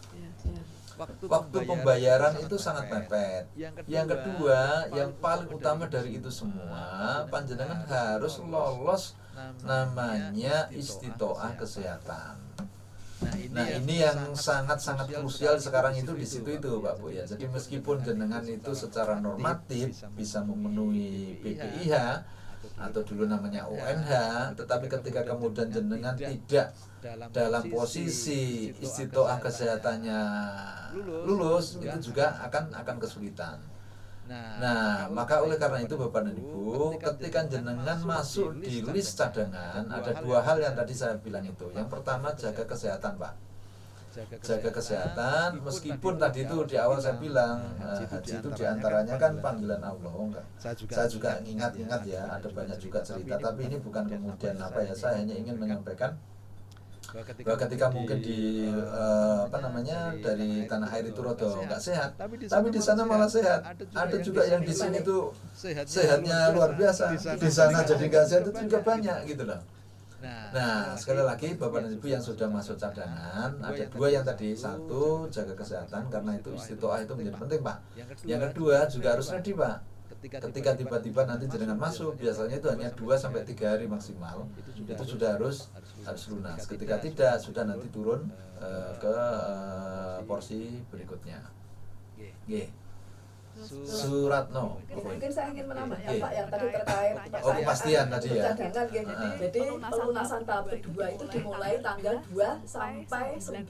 Waktu pembayaran itu sangat mepet. Yang kedua, yang paling utama dari itu semua, panjenengan harus lolos namanya istitoah kesehatan. Nah ini yang sangat-sangat krusial sekarang itu di situ itu Pak Bu ya. Jadi meskipun jenengan itu secara normatif bisa memenuhi BPIH atau dulu namanya ONH, tetapi ketika kemudian jenengan tidak dalam posisi istitoah kesehatannya lulus, itu juga akan kesulitan. Nah, maka oleh karena itu Bapak dan Ibu, ketika jenengan masuk di list cadangan, ada 2 hal yang tadi saya bilang itu. Yang pertama jaga kesehatan Pak. Jaga kesehatan, meskipun tadi itu di awal saya bilang haji itu diantaranya kan panggilan Allah, enggak. Saya juga ingat-ingat ya, ada banyak juga cerita, tapi ini bukan kemudian apa ya, saya hanya ingin menyampaikan bahwa ketika mungkin di dari tanah air itu rodo nggak sehat, tapi di sana malah sehat. Ada juga yang di sini tuh sehatnya luar biasa, di sana jadi nggak sehat itu juga banyak gitu loh. Nah, sekali lagi Bapak dan Ibu yang sudah masuk cadangan, ada 2 yang tadi. 1, jaga kesehatan karena itu istitoah itu menjadi penting Pak. Yang kedua juga harus ready Pak. Ketika tiba-tiba nanti jenengan masuk, biasanya itu hanya 2-3 hari maksimal, itu sudah harus lunas. Ketika tidak, sudah nanti turun ke porsi berikutnya. Suratno. Mungkin saya ingin menambahkan Pak yang tadi terkait kepastian tadi ya. Cadangan Jadi pelunasan tahap kedua itu dimulai tanggal 2 sampai 9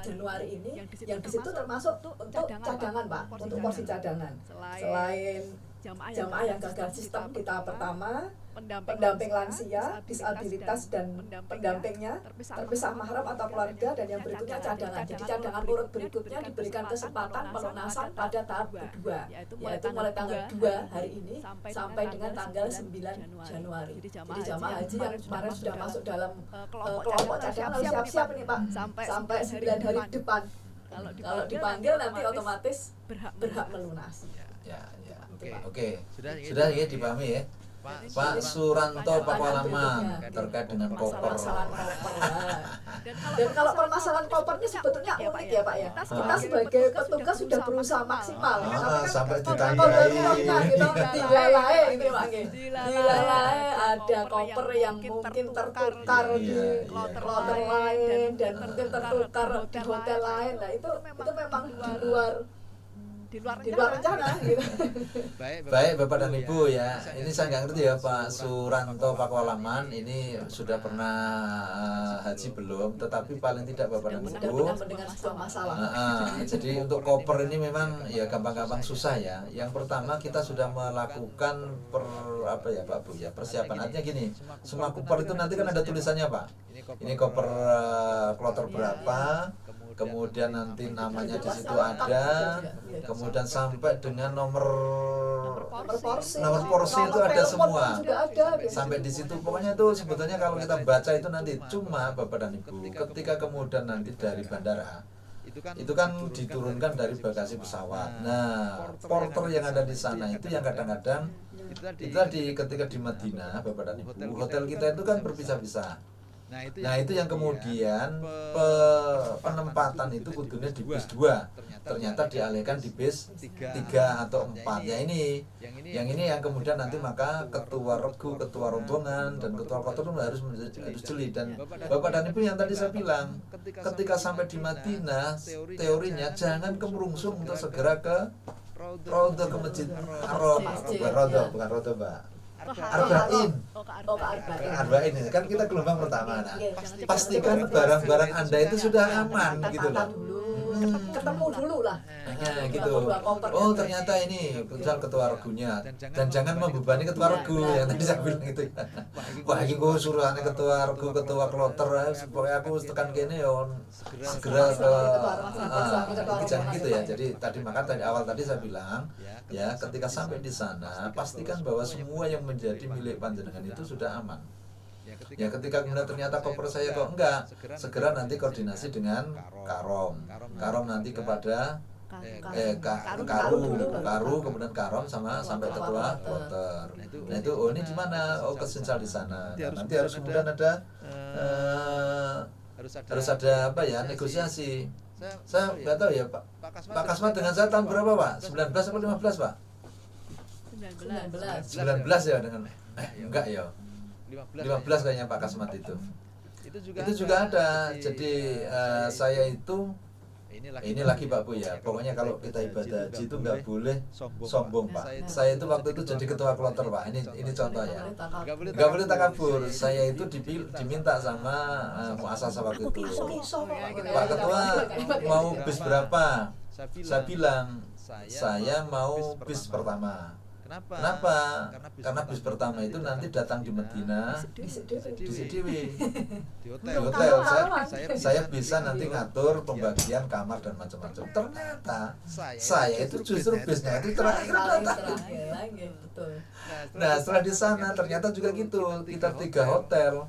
Januari ini, yang di situ termasuk untuk cadangan Pak, untuk porsi cadangan. Selain jamaah yang gagal sistem di tahap pertama, pendamping lansia, disabilitas dan pendampingnya, terpisah mahram atau keluarga, dan yang berikutnya cadangan. Jadi cadangan urut berikutnya diberikan kesempatan pelunasan pada tahap kedua, yaitu mulai tanggal 2 hari ini sampai dengan tanggal 9 Januari. Jadi jamaah haji yang kemarin sudah masuk dalam kelompok cadangan harus siap-siap ini Pak, sampai 9 hari depan. Kalau dipanggil nanti otomatis berhak melunasi. Ya. Oke. Sudah ya dipahami ya. Pak Suranto Pakualaman terkait dengan koper. Dan kalau permasalahan kopernya sebetulnya unik ya Pak ya. Kita sebagai petugas sudah berusaha maksimal. Sampai ditanyai gitu, dilalai gitu Pak. Dilalai ada koper yang mungkin tertukar di kloter lain dan mungkin tertukar di hotel lain. Nah itu memang di luar rencana gitu. Baik Bapak dan Ibu ya. Ini saya nggak ngerti ya Pak Suranto Pakualaman ini sudah pernah haji belum, tetapi paling tidak Bapak dan Ibu mendengar sebuah masalah. Jadi untuk koper ini memang ya gampang-gampang susah ya. Yang pertama kita sudah melakukan Pak Bu ya, persiapan. Artinya gini, semua koper itu nanti kan ada tulisannya Pak. Ini koper kloter berapa, kemudian nanti namanya di situ ada, kemudian sampai dengan nomor porsi itu ada semua, sampai di situ. Pokoknya itu sebetulnya kalau kita baca itu nanti cuma Bapak dan Ibu ketika kemudian nanti dari bandara itu kan diturunkan dari bagasi pesawat. Nah, porter yang ada di sana itu yang kadang-kadang itu tadi ketika di Madinah Bapak dan Ibu, hotel kita itu kan berpisah-pisah. Nah itu yang kemudian penempatan itu kudunya di bis 2, ternyata dialihkan di bis 3 atau 4. Ya ini yang kemudian nanti maka ketua regu, ketua rombongan dan ketua kloter harus jeli. Dan Bapak dan Ibu yang tadi saya bilang, ketika sampai di Madinah teorinya jangan kemerungsung untuk segera ke Raudhah, ke Masjid Haram. Bukan Raudhah Mbak, Arba'in ini kan kita gelombang pertama. Nah, pastikan barang-barang Anda itu sudah aman gitu loh. Ketemu dulu lah. Nah, gitu. Oh, ternyata ini misal ketua regunya, dan jangan membebani ketua regu yang tadi saya bilang itu. Wah, iki gue suruhannya ketua regu, ketua kloter, supaya aku tekan kene ya segera ke jangan gitu ya. Jadi tadi awal tadi saya bilang ya, ketika sampai di sana pastikan bahwa semua yang menjadi milik panjenengan itu sudah aman. Ya ketika kemudian ternyata koper saya kok enggak, segera nanti koordinasi dengan Karom nanti kepada Karu kemudian Karom sampai ketua kloter. Nah itu ini di mana? ke Sinsal di sana. Nanti harus kemudian ada harus ada negosiasi. Saya nggak tahu ya Pak Kasmat dengan saya tahun berapa Pak? 19 atau 15 Pak? 19 ya dengan enggak ya. 15 kayaknya Pak Kasmat itu juga ada. Jadi saya itu ini lagi Pak Bu ya, pokoknya kalau kita ibadah haji itu nggak boleh sombong Pak. Saya itu waktu itu jadi ketua kloter Pak. Ini contoh ya, nggak boleh takabur. Saya itu diminta sama muasasah waktu itu, Pak Ketua mau bis berapa? Saya bilang saya mau bis pertama. Kenapa? Karena bis pertama itu nanti datang di Medina, di Sidiwi, di hotel. Saya bisa nanti ngatur pembagian kamar dan macam-macam. Ternyata saya itu justru bisnya itu terakhir datang. Nah setelah di sana ternyata juga gitu, kita 3 hotel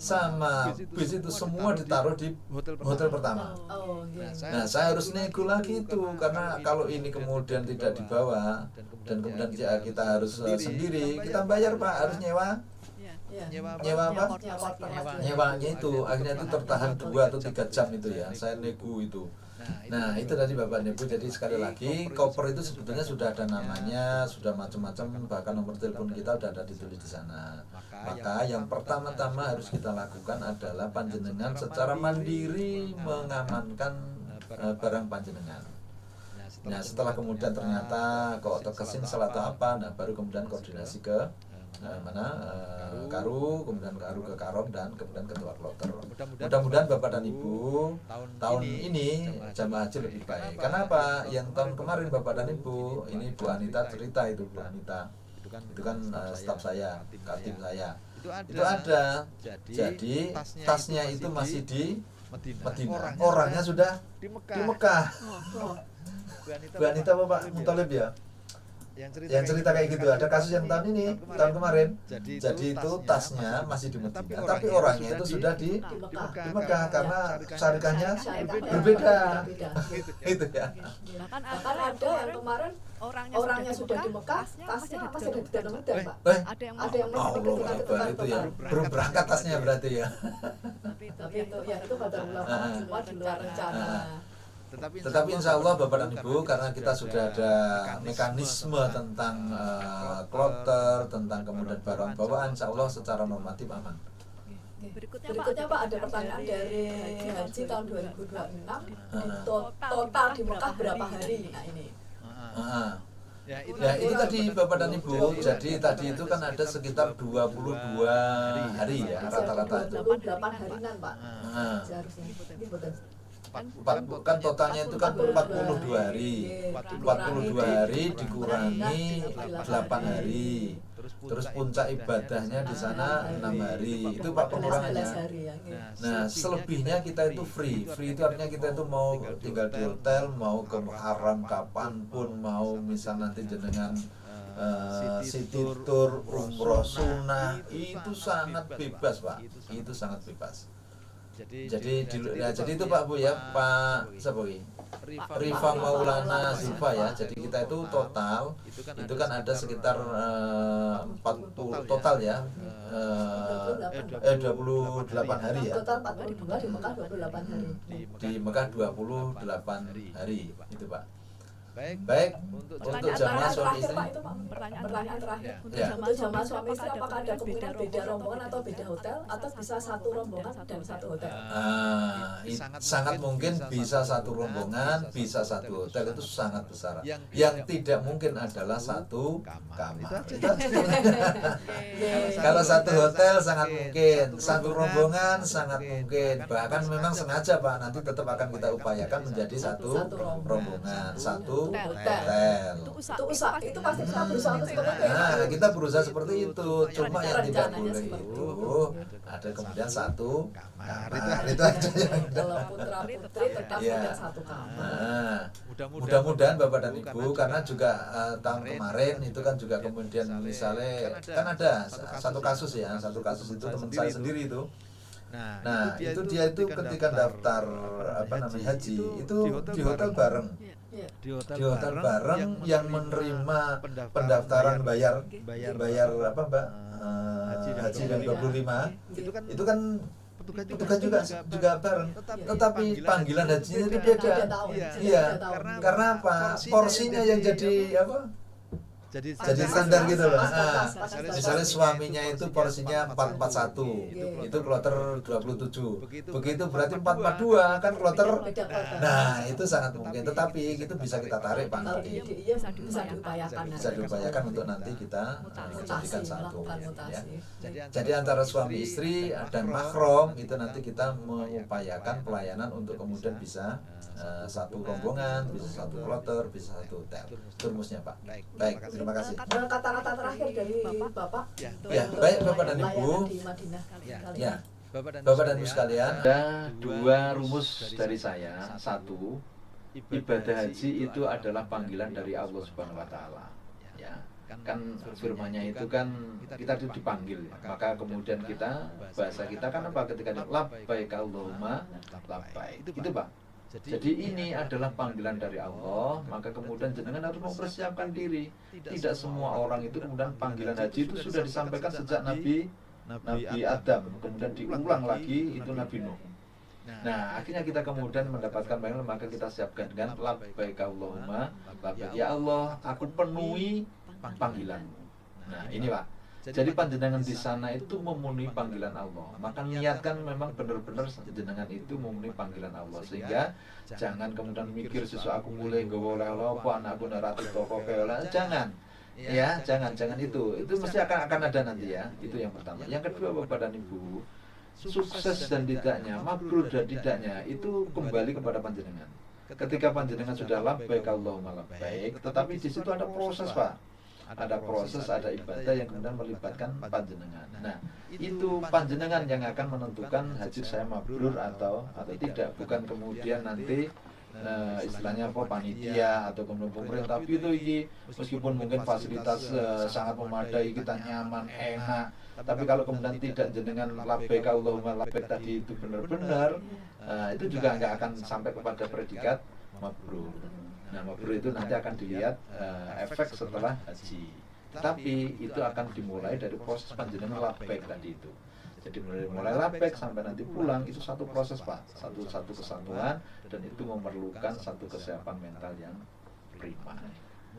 sama bis itu semua ditaruh di hotel pertama. Nah saya harus nego lagi itu, karena kalau ini kemudian tidak dibawa dan kemudian kita harus sendiri, kita bayar Pak, harus nyewa apa? Nyewanya itu akhirnya itu tertahan 2 atau 3 jam itu ya, saya nego itu. Nah itu tadi Bapak Ibu. Jadi sekali lagi koper itu sebetulnya sudah ada namanya, sudah macam-macam, bahkan nomor telepon kita sudah ada ditulis di sana. Maka yang pertama-tama harus kita lakukan adalah panjenengan secara mandiri mengamankan barang panjenengan. Nah setelah kemudian ternyata kok terkesin salah atau apa, nah baru kemudian koordinasi ke Karu, kemudian Karu ke Karom, dan kemudian ketua kloter. Mudah-mudahan Bapak dan Ibu tahun ini jamaah haji lebih baik. Karena apa? Yang tahun kemarin Bapak dan Ibu, ini Bu Anita cerita itu, Bu Anita itu kan staf saya, katib saya. Itu ada. Jadi tasnya itu masih di Madinah. Orangnya sudah di Mekah. Bu Anita apa Pak Muthalib ya? Yang cerita kayak gitu. Ada kasus yang tahun ini, tahun kemarin. Jadi itu tasnya masih di Madinah, tapi orangnya itu sudah di Mekah karena syarikahnya berbeda. Itu ya. Bahkan ada yang kemarin orangnya sudah di Mekah, tasnya masih ada di dalam Medan, Pak. Ada yang Allah Akbar, itu ya. Belum berangkat tasnya berarti ya. Tapi itu ya itu qadarullah, cuma di luar rencana. Tetapi insya Allah Bapak dan Ibu, karena kita sudah ada mekanisme tentang kloter, tentang kemudian barang bawaan, insya Allah secara normatif aman. Berikutnya Pak, ada pertanyaan dari Haji tahun 2026. Total di Mekah berapa hari? Nah ini. Ya itu tadi Bapak dan Ibu, jadi tadi itu kan ada sekitar 22 hari ya rata-rata itu. 28 harian Pak. Seharusnya. Kan totalnya itu kan 42 hari. 42 hari dikurangi 8 hari. Terus puncak ibadahnya di sana 6 hari. Itu Pak pengurangannya. Nah, selebihnya kita itu free. Free itu artinya kita itu mau tinggal di hotel, mau ke haram kapanpun, mau misal nanti jenengan city tour, umroh sunnah, itu sangat bebas Pak. Itu sangat bebas. Jadi itu Pak Bu ya, Pak siapa ini? Rifa Maulana Zulfa ya. Jadi kita itu total itu kan ada sekitar 40 total ya. 28 hari ya. Total 42 di Mekah 28 hari. Di Mekah 28 hari itu Pak. Baik, untuk jamaah suami istri. Pertanyaan terakhir. Ya. Untuk jamaah suami istri apakah ada kemungkinan beda rombongan atau beda hotel atau bisa satu rombongan dan satu hotel? Sangat mungkin bisa satu rombongan, bisa satu hotel, itu sangat besar. Yang tidak mungkin adalah satu kamar. Kalau satu hotel sangat mungkin, satu rombongan sangat mungkin. Bahkan memang sengaja Pak, nanti tetap akan kita upayakan menjadi satu rombongan, satu hotel. Itu pasti kita berusaha untuk seperti itu. Nah, kita berusaha seperti itu. Cuma yang tidak boleh itu ada kemudian satu kamar. Itu aja yang kalau putra putri tetap punya satu kamar. Mudah-mudahan Bapak dan Ibu, karena juga tahun kemarin itu kan juga kemudian misalnya kan ada satu kasus ya, satu kasus itu teman saya sendiri itu. Nah, itu dia itu ketika daftar haji itu di hotel bareng. Di hotel bareng yang menerima pendaftaran bayar apa Mbak haji dan 25 itu kan petugas juga bareng, tetapi panggilan hajinya itu beda. Iya, karena apa? Porsinya yang jadi apa? Jadi standar gitu loh. Misalnya suaminya itu porsinya 441, itu kloter 27. Begitu berarti 442 kan kloter. Nah, itu sangat mungkin. Tetapi itu bisa kita tarik Pak nanti. Bisa diupayakan untuk nanti kita menjadikan satu. Ya. Jadi antara suami istri dan mahram itu nanti kita mengupayakan pelayanan untuk kemudian bisa satu rombongan, bisa satu kloter, bisa satu hotel. Turmusnya Pak. Baik. Terima kasih. Kata-kata terakhir dari Bapak. Ya, baik Bapak dan Ibu. Ya, Bapak dan Ibu sekalian, ada dua rumus dari saya. Satu, ibadah haji itu adalah panggilan dari Allah Subhanahu wa taala. Ya, kan firman-Nya itu kan kita itu dipanggil. Maka kemudian kita bahasa kita kan apa ketika labbaik Allahumma labbaik. Itu Pak. Jadi ini adalah panggilan dari Allah, maka kemudian jenengan harus mempersiapkan diri. Tidak semua orang itu kemudian panggilan haji itu sudah disampaikan sejak Nabi Adam, kemudian diulang lagi itu Nabi Nuh. Nah, akhirnya kita kemudian mendapatkan panggilan, maka kita siapkan dengan labbaik Allahumma labbaik. Ya Allah, aku penuhi panggilanmu. Nah, ini Pak. Jadi panjenengan di sana itu memenuhi panggilan Allah. Maka niatkan memang benar-benar jenengan itu memenuhi panggilan Allah, sehingga jangan kemudian mikir sesuatu aku mulai gawe oleh-oleh apa anakku narati toko keolah. Jangan. Ya, jangan itu. Itu mesti akan ada nanti ya. Itu yang pertama. Yang kedua Bapak dan Ibu, sukses dan tidaknya, mabrur dan tidaknya itu kembali kepada panjenengan. Ketika panjenengan sudah labbaik Allahumma labbaik, tetapi di situ ada proses Pak. ada proses, ada ibadah yang kemudian melibatkan panjenengan. Nah, itu panjenengan yang akan menentukan haji saya mabrur atau tidak, bukan kemudian nanti istilahnya apa panitia atau kemudian pemerintah. Tapi itu meskipun mungkin fasilitas sangat memadai, kita nyaman, enak, tapi kalau kemudian tidak jenengan labbaik Allahumma labbaik tadi itu benar-benar, itu juga nggak akan sampai kepada predikat mabrur. Nah, mabrur itu nanti akan dilihat efek setelah haji. Tapi itu akan dimulai dari proses panjenengan labbaik tadi itu. Jadi mulai labbaik sampai nanti pulang itu satu proses, Pak, satu kesatuan, dan itu memerlukan satu kesiapan mental yang prima.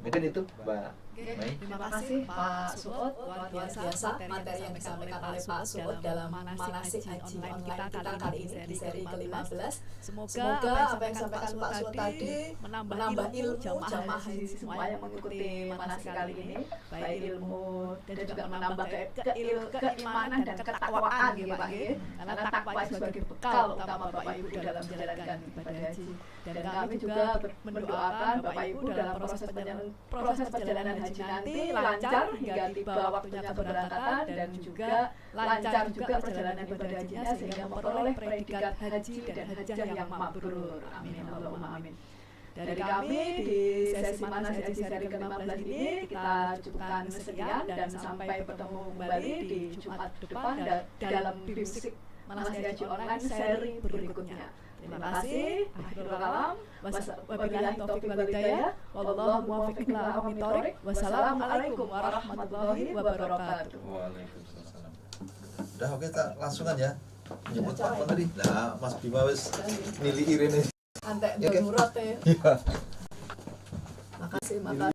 Mungkin itu, Mbak Mei. Terima kasih Pak Suud, luar biasa materi yang disampaikan oleh Pak Suud dalam manasik haji online kita kali ini di seri ke-15. Semoga apa yang disampaikan Pak Suud tadi menambah ilmu jamaah haji semua yang mengikuti manasik kali ini, baik ilmu dan juga menambah keimanan dan ketakwaan gitu Pak. Karena takwa sebagai bekal utama Bapak Ibu dalam menjalankan ibadah haji. Dan kami juga mendoakan Bapak Ibu dalam proses perjalanan haji nanti lancar hingga tiba waktunya keberangkatan, dan juga lancar juga perjalanan ibadah hajinya sehingga memperoleh predikat haji dan hajah yang mabrur. Amin Allahumma amin. Dari kami di sesi manasik haji seri ke-15 ini kita cukupkan sekian, dan sampai bertemu kembali di Jumat depan dalam Bimsik Manasik Haji Online seri berikutnya. Terima kasih. Akhirul kalam. Wabillahi taufiq wal hidayah. Wallahu muwaffiq ila aqwamit thoriq. Wassalamualaikum warahmatullahi wabarakatuh. Waalaikumsalam. Udah, oke, tak langsungan ya. Nyebut Pak tadi. Nah, Mas Bima wis nili irene. Antek darurat ya. Iya. Makasih.